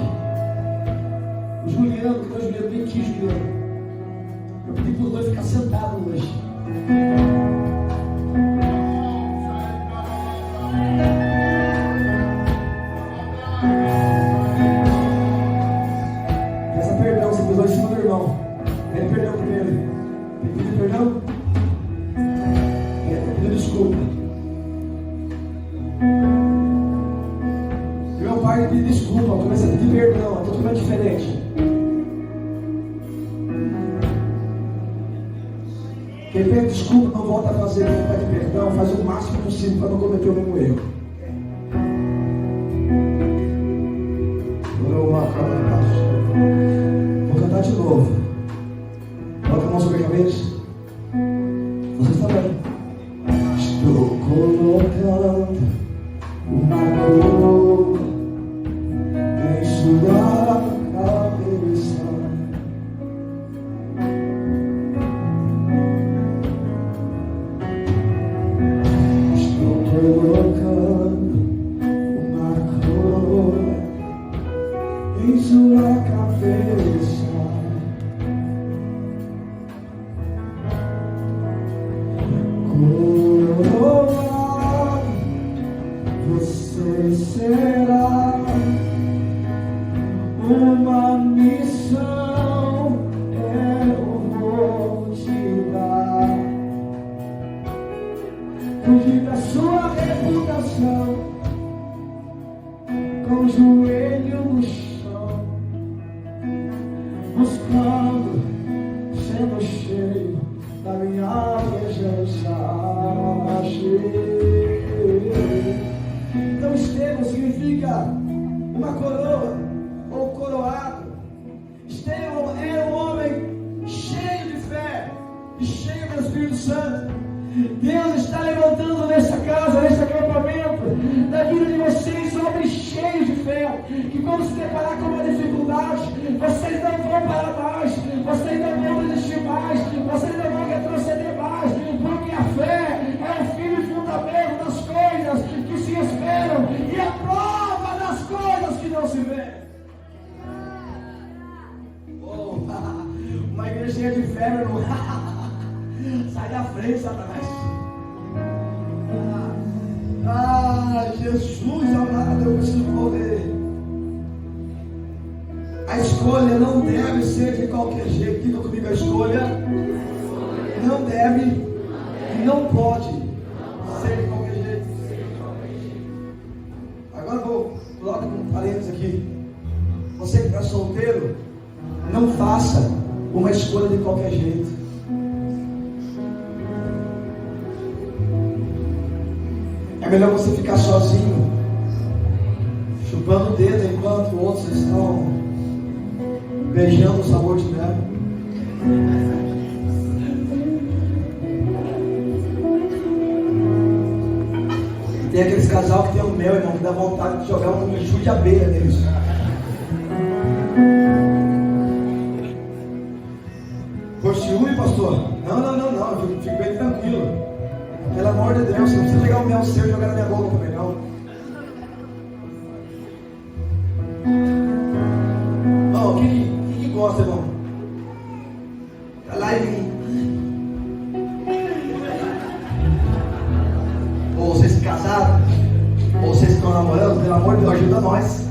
Speaker 1: O Juliano, que é o Juliano, vem aqui, Juliano. Eu pedi para os dois ficar sentados hoje. Peça perdão, você pôs lá em cima do irmão. Pede perdão primeiro. Tem que pedir perdão? Pedindo desculpa. Meu pai pediu desculpa, começa a pedir perdão, é totalmente diferente. Quem pede desculpa não volta a fazer, quem pede perdão faz o máximo possível para não cometer o mesmo erro. Vou cantar de novo. Coloca a mão sobre a cabeça. Vocês também. Estou colocando uma coroa em sua cabeça. Estou colocando uma coroa em sua cabeça. Coroa, você será uma missão, eu vou te dar. Cuide da sua reputação, com o joelho no chão, buscando, sendo cheio da minha presença. Então Estevão significa uma coroa ou coroado. Estevão era um homem cheio de fé e cheio do Espírito Santo. Deus está levantando nesta casa, neste acampamento, da vida de vocês, homens cheios de fé, que quando se deparar com uma dificuldade, vocês não vão parar mais, vocês não vão desistir mais, vocês não vão retroceder mais, porque a fé é o firme fundamento das coisas que se esperam e a prova das coisas que não se vê. Oh, uma igreja cheia de fé, meu irmão. Sai da frente, Satanás. Jesus amado, eu preciso correr. A escolha não deve ser de qualquer jeito. Diga comigo, a escolha não deve e não pode ser de qualquer jeito. Agora vou colocar um parênteses aqui. Você que está solteiro, não faça uma escolha de qualquer jeito. É melhor você ficar sozinho, chupando o dedo enquanto outros estão beijando o sabor de mel. E tem aqueles casal que tem um mel, irmão, que dá vontade de jogar um chute de abelha neles. Por ciúme, pastor? Não, eu fico bem tranquilo. Pelo amor de Deus, você não precisa pegar o mel seu e jogar na minha boca também, não. Oh, quem gosta, irmão? Tá lá em mim. Ou vocês se casaram, ou vocês estão namorando, pelo amor de Deus, ajuda nós.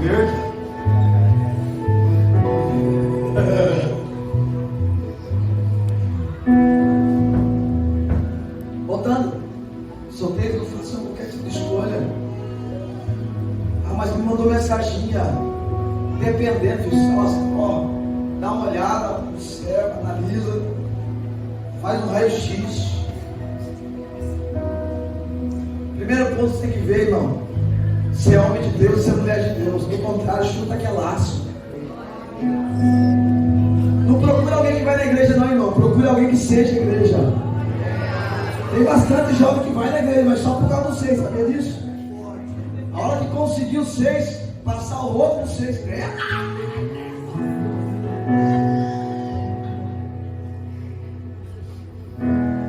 Speaker 1: verde. Voltando, solteiro, não façam qualquer tipo de escolha. Ah, mas me mandou mensaginha. Dependendo, ó, dá uma olhada, observa, analisa, faz um raio-x. Primeiro ponto que você tem que ver, irmão, se é homem de Deus, se é mulher de Deus. Do contrário, chuta que é laço. Não procura alguém que vai na igreja não, irmão. Procura alguém que seja igreja. Tem bastante jovem que vai na igreja, mas só por causa dos 6, sabia disso? A hora que conseguir os 6, passar o outro dos 6,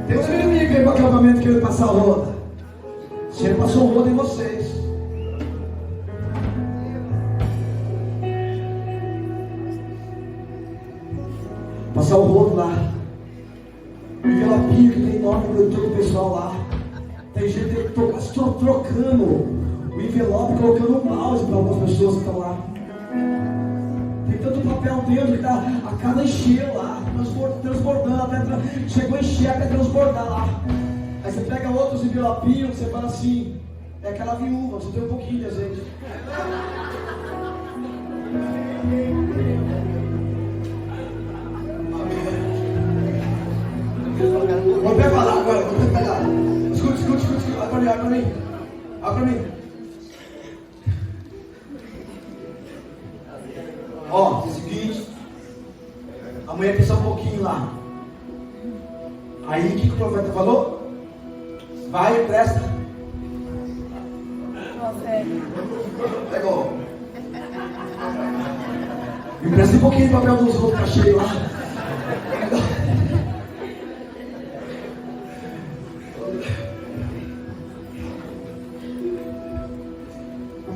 Speaker 1: tem uns inimigos aí para o acampamento querendo passar o rodo. Se ele passou o rodo em vocês. Passar o rodo lá. O envelopinho que tem nome de todo o pessoal lá. Tem gente que trocando o envelope, colocando um mouse para algumas pessoas que estão lá. Tem tanto papel dentro que tá a cada encher lá, transbordando, até chegou a encher até transbordar lá. Aí você pega outros envelopinhos, você fala assim, é aquela viúva, você tem um pouquinho de azeite. Vou preparar agora, vou preparar. Escute, olha para mim. Olha para mim. Ó, é o seguinte, amanhã pensa um pouquinho lá. Aí o que o profeta falou? Vai e presta. Pegou. Me presta um pouquinho de papel dos outros, tá cheio lá.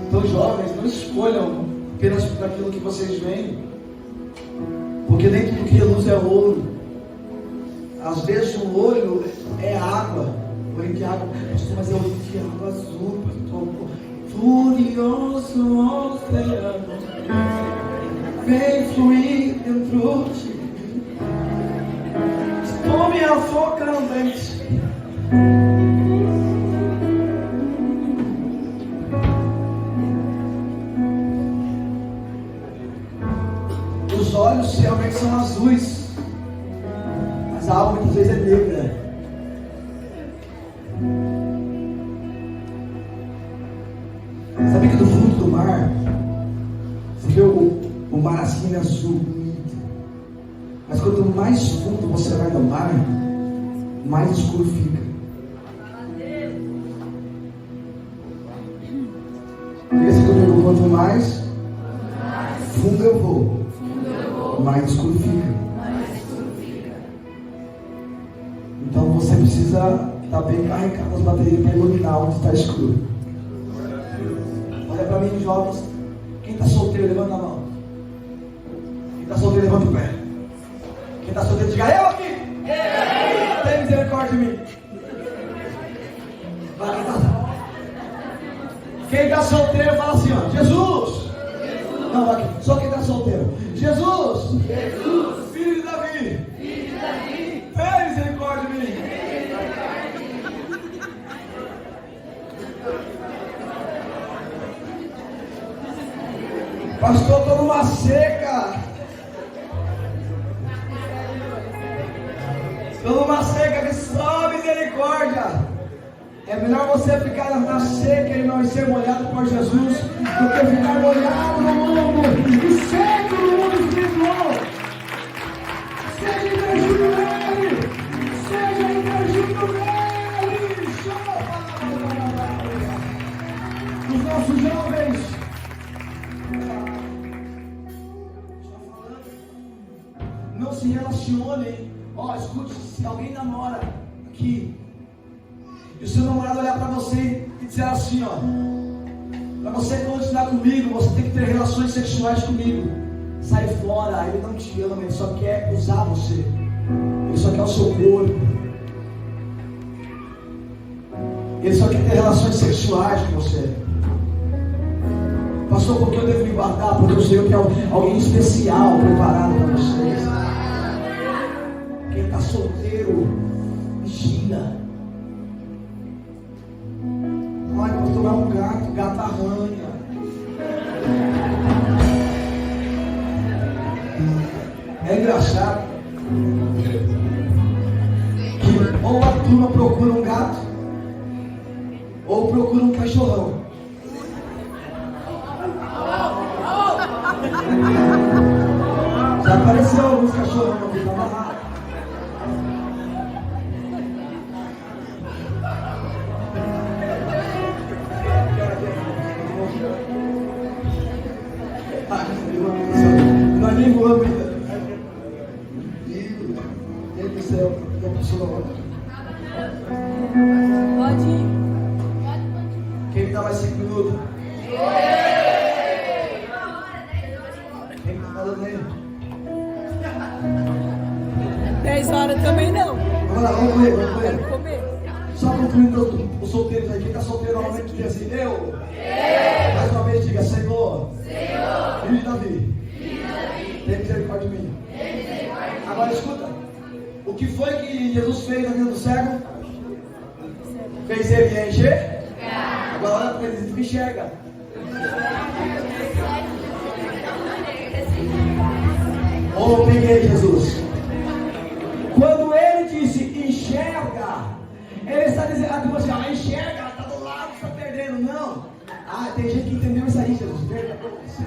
Speaker 1: Então, jovens, não escolham apenas por aquilo que vocês veem, porque nem tudo que reluz é ouro. Às vezes o olho é água, olho de água, mas é olho de água azul, pastor. Furioso oceano, vem fluir dentro de mim. Estou me afogando em ti. Os olhos realmente são azuis, mas a alma muitas vezes é negra. Sabe que do fundo do mar, você vê o mar assim azul, bonito. Mas quanto mais fundo você vai no mar, mais escuro fica. Diga assim comigo, quanto mais fundo eu vou, mais escuro fica. Então você precisa estar bem carregado as baterias para iluminar onde está escuro. Olha para mim, jovens. Quem está solteiro, levanta a mão. Quem está solteiro, levanta o pé. Quem está solteiro, diga eu aqui. Tem misericórdia de mim. Quem está solteiro, fala assim, ó. Jesus. Não, aqui. Só quem está solteiro. Jesus. Filho de Davi. Tem misericórdia de mim. Pastor, estou numa seca. Estou numa seca que só misericórdia. É melhor você ficar na seca e não ser molhado por Jesus do que ficar molhado no mundo e seco no mundo espiritual. Seja imergido nele. Seja imergido nele. Os nossos jovens. Não se relacionem. Ó, escute, se alguém namora aqui e o seu namorado olhar para você e dizer assim, ó, para você continuar comigo, você tem que ter relações sexuais comigo. Sai fora, ele não te ama, ele só quer usar você. Ele só quer o seu corpo. Ele só quer ter relações sexuais com você.
Speaker 2: Pastor, porque eu devo me guardar? Porque eu sei que é alguém especial preparado para vocês. Quem está solteiro, vigia. Ai, pastor, é um gato arranha. É engraçado que ou a turma procura um gato ou procura um cachorrão. Já apareceu alguns cachorros na vida amarrada. Nós nem voamos ainda. Deus do céu, eu preciso agora.
Speaker 3: Pode ir.
Speaker 2: Quem me dá mais 5 minutos? Quem me tá dando aí?
Speaker 3: 10 horas também não.
Speaker 2: Vamos lá, vamos comer, vamos comer.
Speaker 3: Quero comer.
Speaker 2: Só concluindo os solteiros aí. Quem está solteiro normalmente diz assim, eu. Mais uma vez diga, Senhor. Filho de Davi. Tem misericórdia de mim. Agora escuta. O que foi que Jesus fez na vida do cego? Fez ele enxergar. Agora olha para ele e diz, me enxerga. Oh, peguei Jesus. Quando ele disse enxerga, ele está dizendo, a turma assim, enxerga, está do lado, está perdendo. Não. Tem gente que entendeu isso aí, Jesus. Perda para você.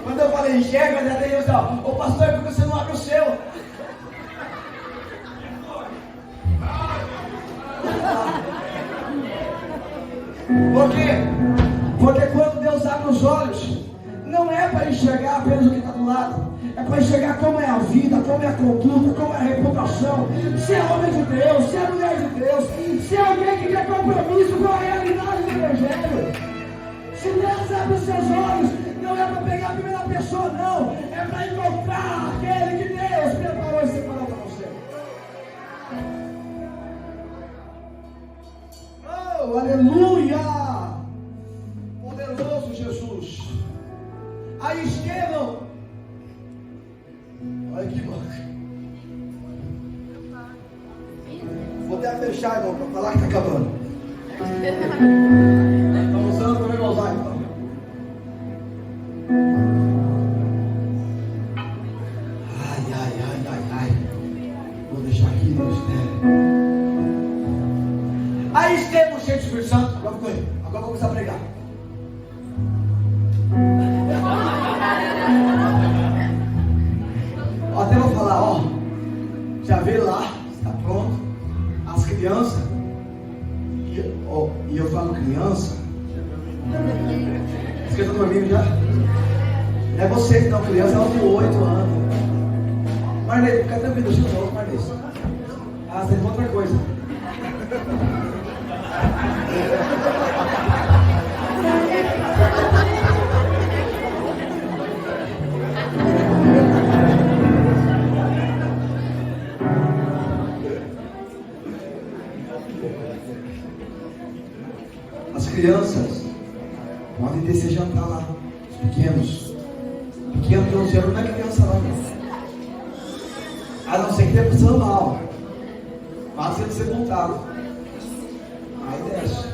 Speaker 2: Quando eu falei enxerga, já tem gente, ô pastor, por que você não abre o seu? Por quê? Porque quando Deus abre os olhos, não é para enxergar apenas o que está do lado, é para enxergar como é a vida, como é a conduta, como é a reputação, se é homem de Deus, se é mulher de Deus, se é alguém que tem compromisso com a realidade do Evangelho. Se Deus abre os seus olhos, não é para pegar a primeira pessoa, não, é para encontrar aquele que Deus preparou e separou para você. Oh, aleluia! Poderoso Jesus. Aí Estevão, olha que bom. Vou até fechar, irmão, para falar que está acabando. Estamos usando para me usar, então. Ai. Vou deixar aqui no mistério. Aí Estevão, cheio do Espírito Santo, agora vou começar a pregar. Até vou falar, já vê lá, está pronto, as crianças, e eu falo criança, vocês que estão dormindo já? Não é você que estão criança, é de 8 anos. Marnei, fica tranquilo, deixa eu falar, Marnei. Você tem outra coisa. As crianças podem descer jantar lá, os pequenos de 11 anos, não é criança lá, não. A não ser que tenha passando mal, mas ele ser montado. Aí desce.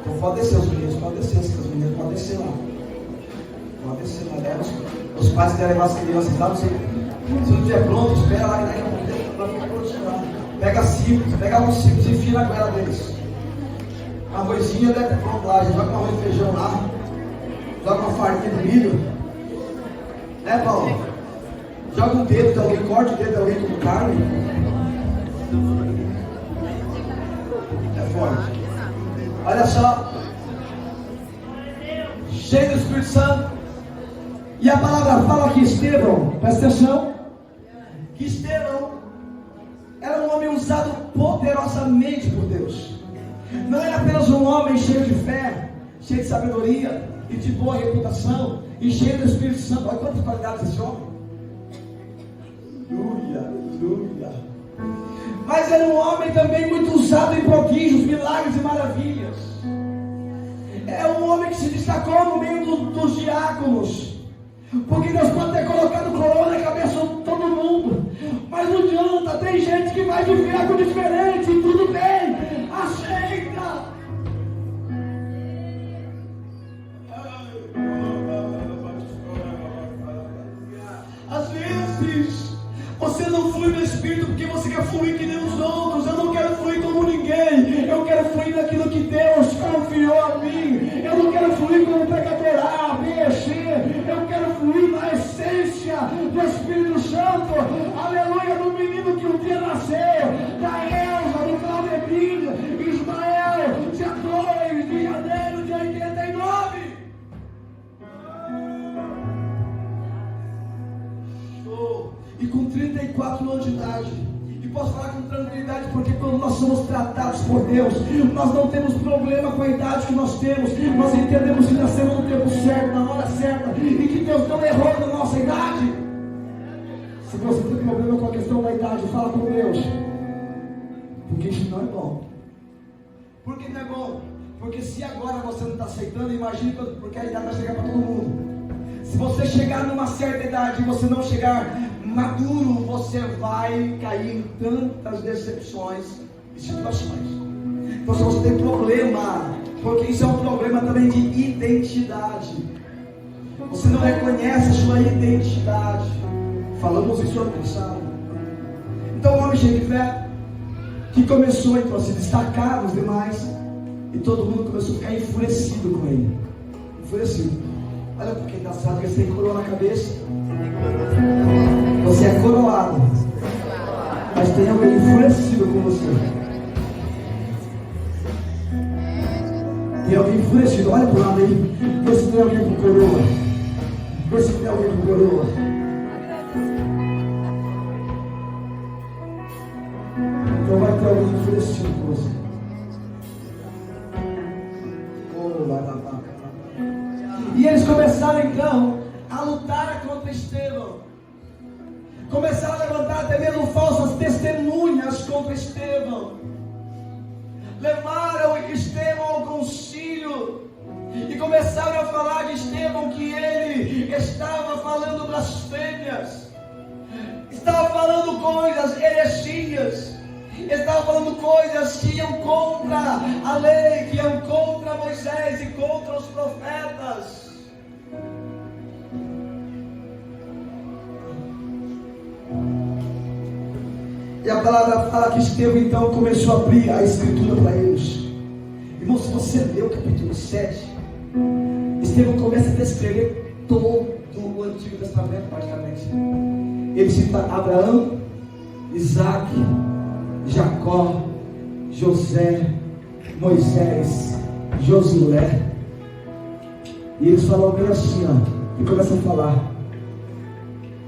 Speaker 2: Então pode descer, os meninos podem descer, as meninas podem descer lá. Pode descer lá, leva os pais querem levar as crianças lá, se não estiver pronto, espera lá e daqui a pouco vai ficar pronto lá. Pega ciclos, pega uns ciclos e enfia na goela deles. Uma arrozinha deve estar pronto lá, joga um arroz e feijão lá, joga uma farinha de milho. Né, Paulo? Joga um dedo de alguém, corte o dedo de alguém como carne. É forte. Olha só. Cheio do Espírito Santo. E a palavra fala que Estevão, presta atenção, que Estevão era um homem usado poderosamente por Deus. Não era apenas um homem cheio de fé, cheio de sabedoria e de boa reputação e cheio do Espírito Santo. Olha quantas qualidades esse homem. Aleluia. Mas era um homem também muito usado em prodígios, milagres e maravilhas. É um homem que se destacou no meio dos diáconos. Porque Deus pode ter colocado coroa na cabeça de todo mundo, mas não adianta, tem gente que vai viver algo diferente, tudo bem, aceita. Às vezes você não flui no Espírito porque você quer fluir que nem os outros. Eu não quero fluir como ninguém, eu quero fluir naquilo que Deus confiou a mim. Eu não quero fluir como pregador A, B, C. Eu quero fluir na essência do Espírito Santo. Aleluia, do menino que um dia nasceu, da Elza, do Claudemir, Ismael, dia 2 de janeiro de 89. E com 34 anos de idade, e posso falar com tranquilidade, porque quando nós somos tratados por Deus, nós não temos problema com a idade que nós temos. Nós entendemos que nascemos no tempo certo, na hora certa, e que Deus não errou na nossa idade. Se você tem problema com a questão da idade, fala com Deus, porque isso não é bom. Por que não é bom? Porque se agora você não está aceitando, imagine porque a idade vai chegar para todo mundo. Se você chegar numa certa idade e você não chegar maduro, você vai cair em tantas decepções e situações. Então se você tem problema, porque isso é um problema também de identidade, você não reconhece a sua identidade. Falamos isso ano passado. Então o homem cheio de fé, que começou então a se destacar nos demais, e todo mundo começou a ficar enfurecido com ele. Enfurecido. Olha porque engraçado que você tem coroa na cabeça. Você é coroado, mas tem alguém enfurecido com você. Tem alguém enfurecido. Olha para o lado aí. Vê se tem alguém com coroa. Vê se tem alguém com coroa. Então vai ter alguém enfurecido com você. E eles começaram então a lutar contra Estevão. Começaram a levantar até mesmo falsas testemunhas contra Estevão. Levaram Estevão ao concílio e começaram a falar de Estevão que ele estava falando blasfêmias, estava falando coisas, heresias, estava falando coisas que iam contra a lei, que iam contra Moisés e contra os profetas. E a palavra fala que Estevão então começou a abrir a escritura para eles. Irmão, se você ler o capítulo 7, Estevão começa a descrever todo o Antigo Testamento praticamente. Ele cita Abraão, Isaac, Jacó, José, Moisés, Josué. E eles falam bem assim, ó, e começam a falar: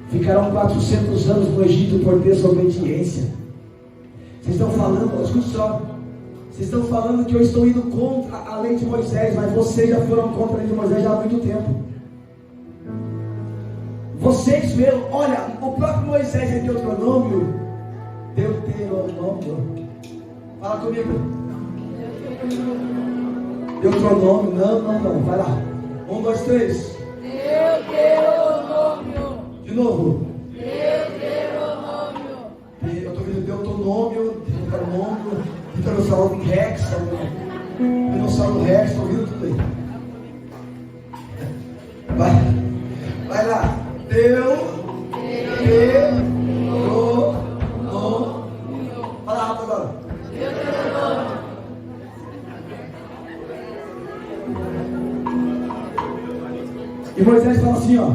Speaker 2: ficarão 400 anos no Egito por desobediência. Vocês estão falando, escute só, vocês estão falando que eu estou indo contra a lei de Moisés, mas vocês já foram contra a lei de Moisés já há muito tempo. Vocês viram, olha, o próprio Moisés em Deuteronômio, fala comigo. Deuteronômio, não, vai lá. 1, 2, 3.
Speaker 3: Deuteronômio.
Speaker 2: De novo.
Speaker 3: Deuteronômio.
Speaker 2: Eu estou vendo Deuteronômio, Dinossauro Rex, Dinossauro Rex, estou ouvindo tudo aí. Vai lá. Deuteronômio. Fala rápido agora.
Speaker 3: Deuteronômio.
Speaker 2: E Moisés fala assim, ó: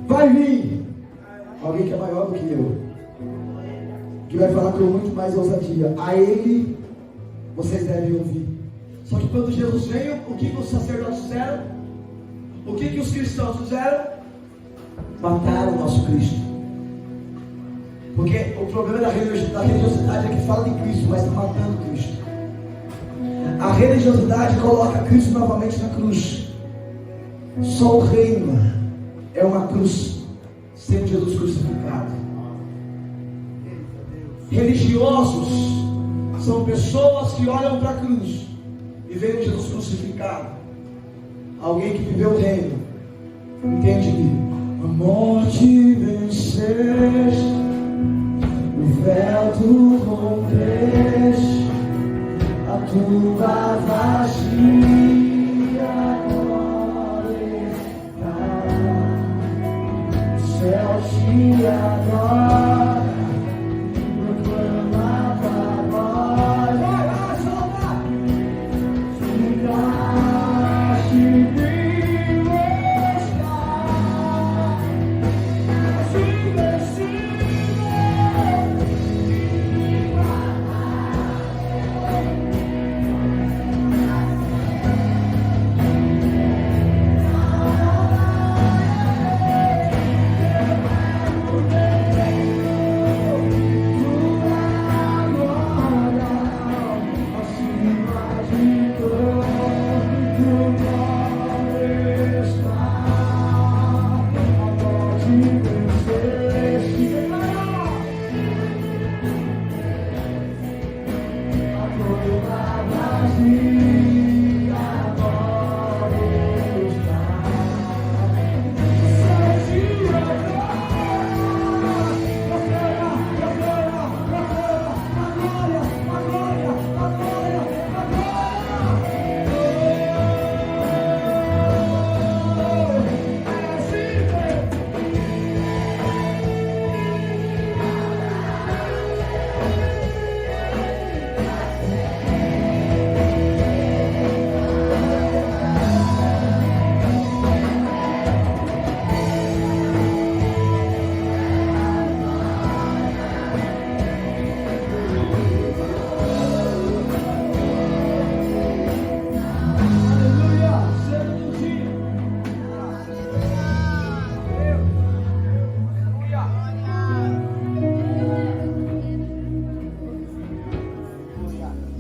Speaker 2: vai vir alguém que é maior do que eu, que vai falar com muito mais ousadia. A ele vocês devem ouvir. Só que quando Jesus veio, o que os sacerdotes fizeram? O que os cristãos fizeram? Mataram o nosso Cristo. Porque o problema da religiosidade é que fala de Cristo, mas está matando Cristo. A religiosidade coloca Cristo novamente na cruz. Só o reino é uma cruz sem Jesus crucificado. Religiosos são pessoas que olham para a cruz e veem Jesus crucificado. Alguém que viveu o reino entende que a morte venceste, o véu tu rompeste, a tua vazia glorificada, o céu te adora, proclama tua voz. Vai, solta! Ficaste vivo está,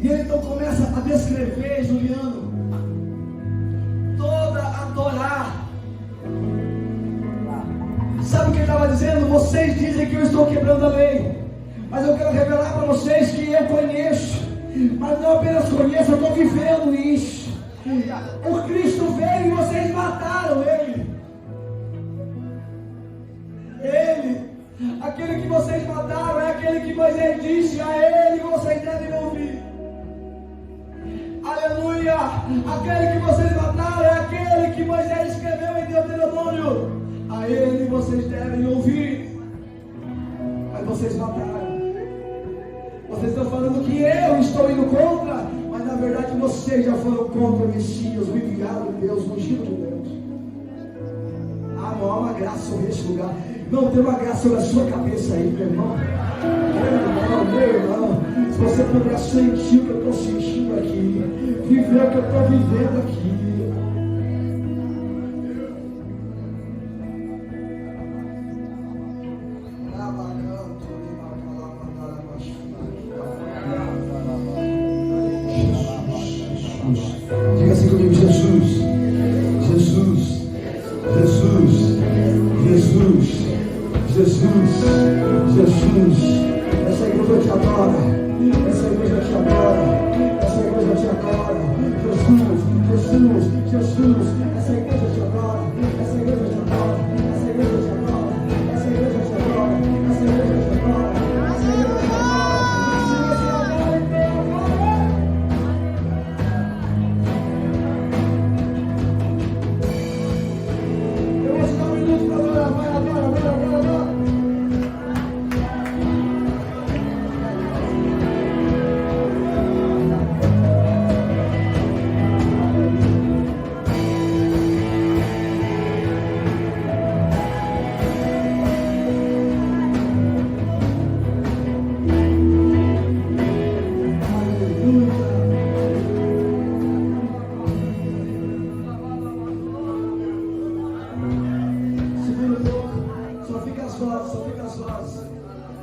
Speaker 2: E ele então começa a descrever, Juliano, toda a Torá. Sabe o que ele estava dizendo? Vocês dizem que eu estou quebrando a lei, mas eu quero revelar para vocês que eu conheço, mas não apenas conheço, eu estou vivendo isso. O Cristo veio e vocês mataram Ele. Aquele que vocês mataram é aquele que Moisés disse, a Ele vocês devem ouvir. Aleluia! Aquele que vocês mataram é aquele que Moisés escreveu em Deuteronômio. A Ele vocês devem ouvir. Mas vocês mataram. Vocês estão falando que eu estou indo contra, mas na verdade vocês já foram contra o Messias, o enviado de Deus, o ungido de Deus. Ah, não há uma graça sobre esse lugar. Não tem uma graça sobre a sua cabeça aí, meu irmão. Meu irmão, se você puder sentir o que eu estou sentindo aqui, viver o que eu estou vivendo aqui. Diga assim comigo, Jesus, Jesus, Jesus, Jesus, Jesus, Jesus. Essa igreja te adora, essa igreja te adora, essa igreja te adora. Jesus, Jesus, Jesus, essa igreja te adora, essa igreja te adora, essa igreja te adora, essa igreja te adora, essa igreja te adora, essa igreja te adora.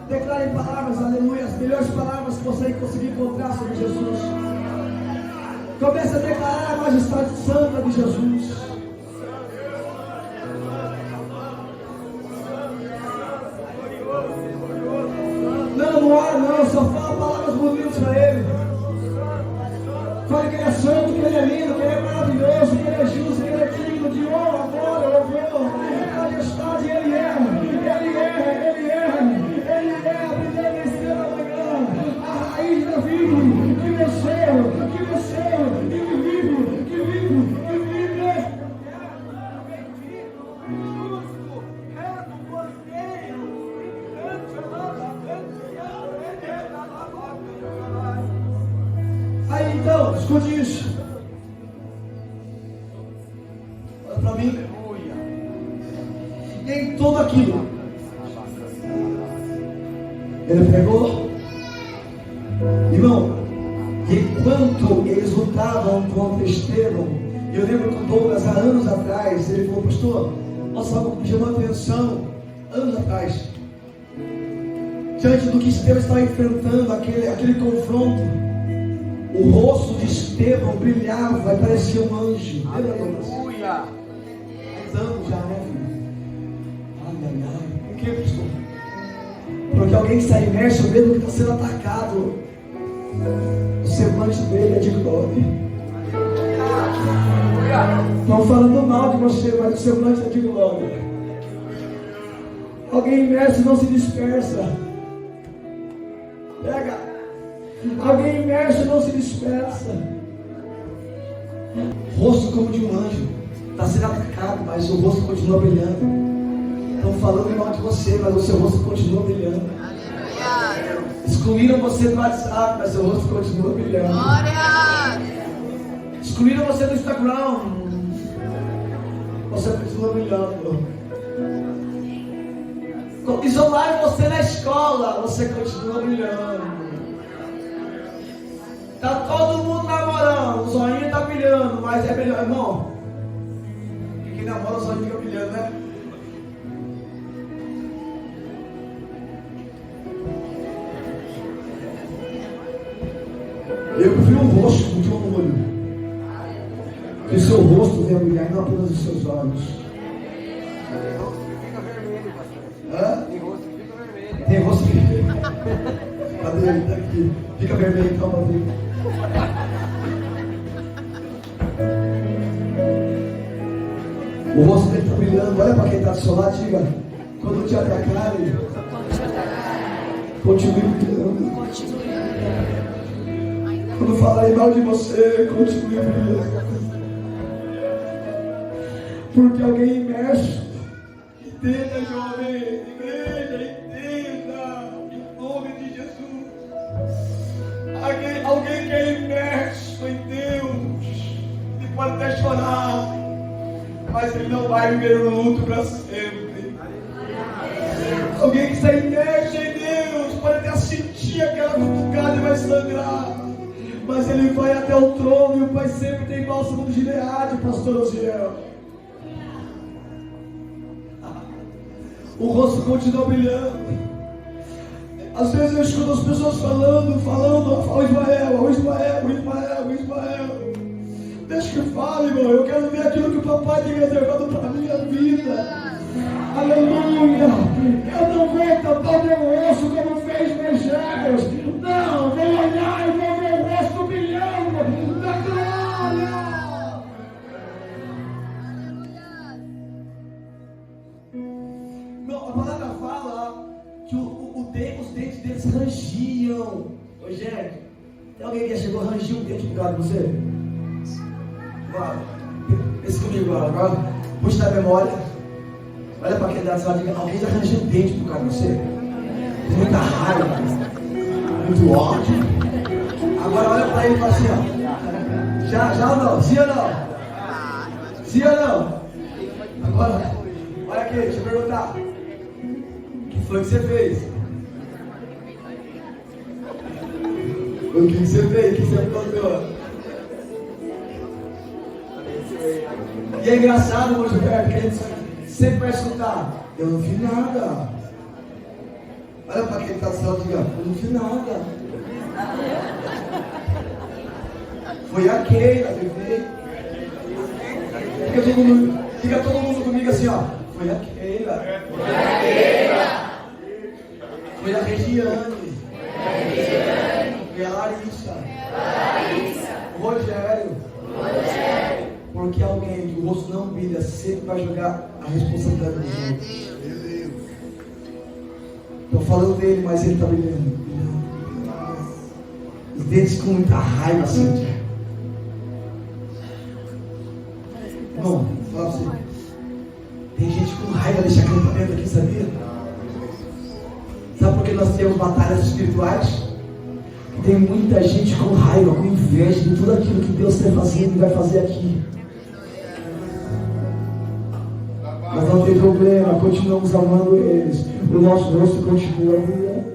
Speaker 2: Declare em palavras, aleluia, as melhores palavras que você conseguir encontrar sobre Jesus. Comece a declarar a majestade santa de Jesus. Não há não, Então, escute isso. Olha para mim. E em tudo aquilo, ele pregou. Irmão, enquanto eles lutavam contra Estevão, eu lembro que o Douglas, há anos atrás, ele falou: pastor, nossa, algo que me chamou a atenção, anos atrás, diante do que Estevão estava enfrentando, aquele confronto, o rosto de Estevão brilhava e parecia um anjo. Aleluia! Anos já, né, filho? Por que, pastor? Porque alguém que está imerso, mesmo que está sendo atacado, o semblante dele é de glória. Estão falando mal de você, mas o semblante é de glória. Alguém imerso não se dispersa. Pega. Alguém imerso não se dispersa. Rosto como de um anjo. Está sendo atacado, mas o rosto continua brilhando. Estão falando mal de você, mas o seu rosto continua brilhando. Excluíram você do WhatsApp, mas seu rosto continua brilhando. Excluíram você do Instagram, você continua brilhando. Isolaram você na escola, você continua brilhando. Tá todo mundo namorando, o zoinho tá brilhando, mas é melhor, irmão. Quem namora, o zoinho fica brilhando, né? Eu prefiro um rosto do que um olho. Que seu rosto venha brilhar, não apenas os seus olhos.
Speaker 4: Fica vermelho, pastor.
Speaker 2: Hã?
Speaker 4: Tem rosto que fica vermelho.
Speaker 2: Tem rosto que cadê ele? Tá aqui. Fica vermelho então, Padre. O rosto dele está brilhando. Olha para quem está do seu lado, diga: quando te atacarem, continue brilhando. Quando falarem mal de você, continue brilhando. Porque alguém imerso, entenda, jovem, igreja, entenda, em nome de Jesus. Alguém que é imerso em Deus, ele pode até chorar, mas ele não vai viver o luto para sempre. Alguém que está imerso em Deus pode até sentir aquela cutucada e vai sangrar, mas ele vai até o trono e o Pai sempre tem bálsamo de Gileade, pastor Osiel. O rosto continua brilhando. Às vezes eu escuto as pessoas falando, ó Ismael. Deixa que fale, irmão. Eu quero ver aquilo que o papai tem reservado para a minha vida. Aleluia. Eu não vou tapar meu rosto como fez Moisés. Não, vou olhar e vou ver o rosto brilhando da glória. Não, a palavra fala que os dentes deles rangiam. Ô, gente, tem alguém que já chegou a rangir um dente por causa de você? Agora, pensa comigo agora. Puxa da memória. Olha para quem dá essa diga: alguém já rangiu um dente por causa de você? Tem muita raiva, muito ódio. Agora olha para ele e fala assim: ó. Já ou não? Sim ou não? Sim ou não? Agora, olha aqui, deixa eu perguntar. O que foi que você fez? O que você fez? O que você plantou? E é engraçado, meu Gilberto, que a gente sempre vai escutar: eu não fiz nada. Olha para quem está só, diga: eu não fiz nada. Foi a Keila que fez. Diga todo mundo comigo assim, ó: foi a Keila. Foi a Regiane. Foi a Larissa. O Rogério. Porque alguém que o rosto não brilha sempre vai jogar a responsabilidade dos outros. Estou falando dele, mas ele está brilhando. Os dentes com muita raiva, Cíntia. Irmão, vou falar pra você. Tem gente com raiva desse acampamento aqui, sabia? Sabe por que nós temos batalhas espirituais? Tem muita gente com raiva, com inveja de tudo aquilo que Deus está fazendo e vai fazer aqui. Mas não tem problema, continuamos amando eles. O nosso rosto continua brilhando.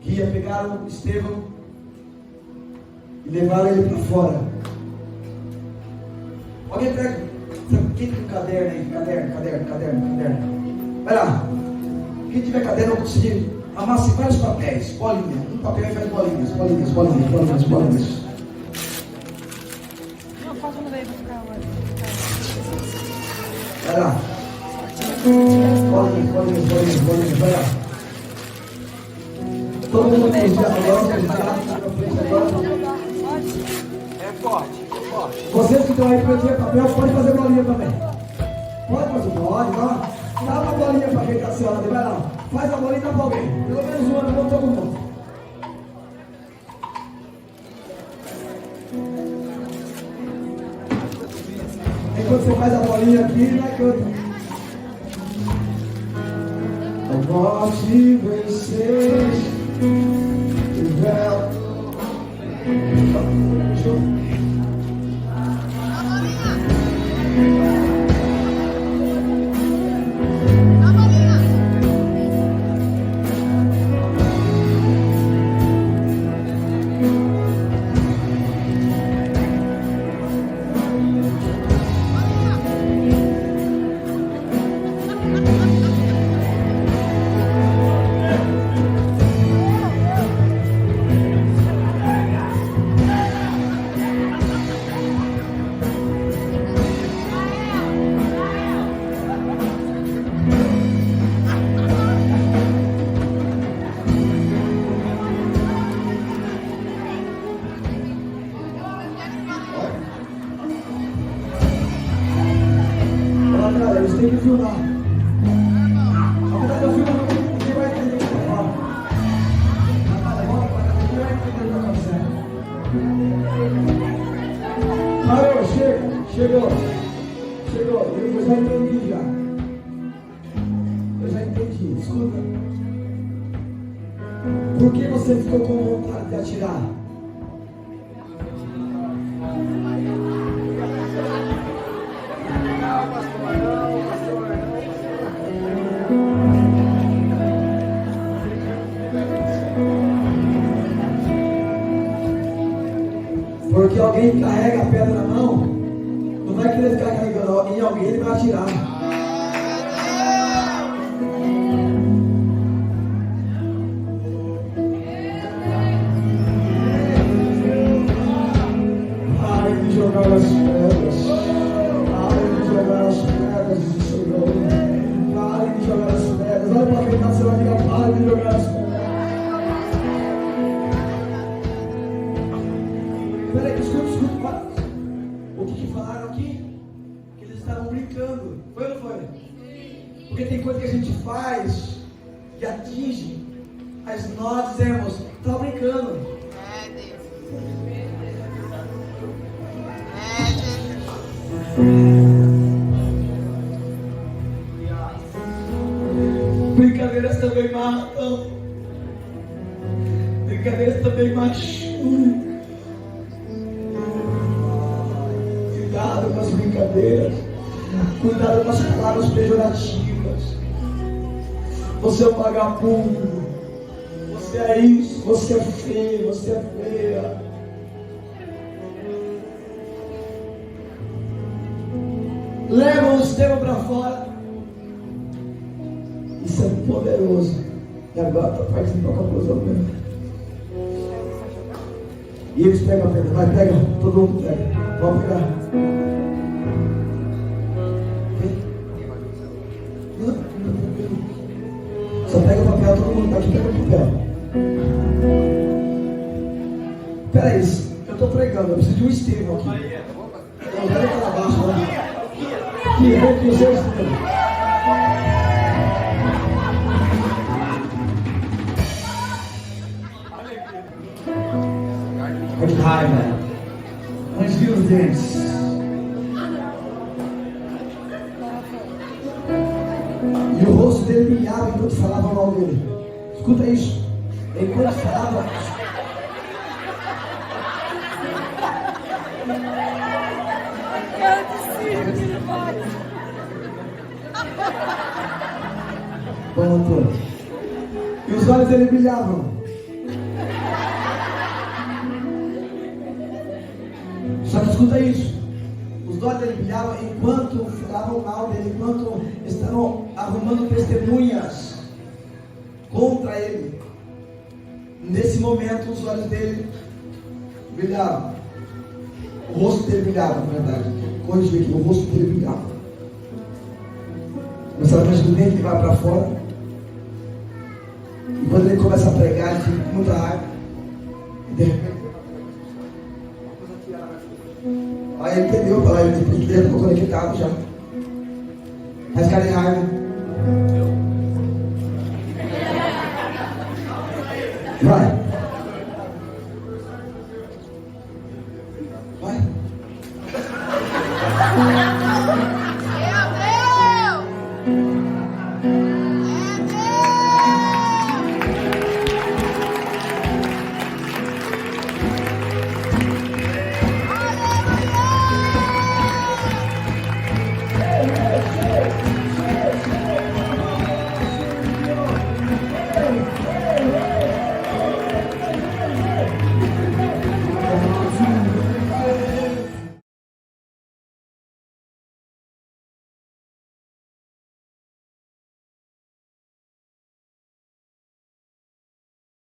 Speaker 2: Guia, pegaram Estevão e levaram ele para fora. Alguém pega, quem tem um caderno aí? Caderno. Vai lá. Quem tiver caderno, eu consegui amassar vários papéis, bolinhas. Um papel faz bolinhas.
Speaker 3: Não, faz uma daí pra ficar agora.
Speaker 2: Vai lá. Bolinhas, vai lá. Todo mundo tem que agora.
Speaker 4: É forte.
Speaker 2: Vocês que estão aí para tirar papel, pode fazer bolinha também. Pode, vai. Dá uma bolinha para quem está se olhando, vai lá. Faz a bolinha para alguém. Pelo menos uma, não todo mundo. Enquanto você faz a bolinha aqui, vai cantar. A morte vencer o véu. Eles têm que filmar. A verdade, eu filmo, ninguém vai entender o que eu falo. Volta pra cá, ninguém vai entender o que está acontecendo. Parou, chegou. Eu já entendi já. Escuta. Por que você ficou com vontade de atirar? Porque alguém que carrega a pedra na mão, não vai querer ficar carregando em alguém, ele vai atirar. Pare de jogar as pedras. Diz o Senhor. Pare de jogar as pedras. Olha para quem está sendo amiga, pare de jogar as pedras. Peraí, escuta. O que falaram aqui? Que eles estavam brincando. Foi ou não foi? Porque tem coisa que a gente faz que atinge, mas nós dizemos, está brincando. Brincadeiras também matam. Brincadeiras também machucam. Cuidado com as brincadeiras. Cuidado com as palavras pejorativas. Você é um vagabundo. Você é isso. Você é feio. Você é feia. Levam o Estevão para fora. Isso é poderoso. E agora está partindo para a conclusão mesmo. E eles pegam a pedra. Vai, pega. Todo mundo pega. Vamos pegar. Só pega o papel. Todo mundo está aqui. Pega o papel. Peraí. Eu estou pregando. Eu preciso de um Estevão aqui. Não, pega para baixo. Né? Aqui, vem aqui o seu Estevão. De raiva, mas viu os dentes. E o rosto dele brilhava. brilhavam enquanto falavam mal dele. Escuta isso. Enquanto falavam. Vamos, Antônio. E os olhos dele brilhavam. Só que escuta isso. Os olhos dele brilhavam enquanto falavam mal dele, enquanto estavam arrumando testemunhas contra ele. Nesse momento, os olhos dele brilhavam. O rosto dele brilhava, na verdade. Corrigir aqui, o rosto dele brilhava. Começava a imaginar que ele vai para fora. E quando ele começa a pregar, ele fica com muita raiva. E de repente, aí ele entendeu, para ele estava conectado já. Mas cara em raiva. Vai. Vai.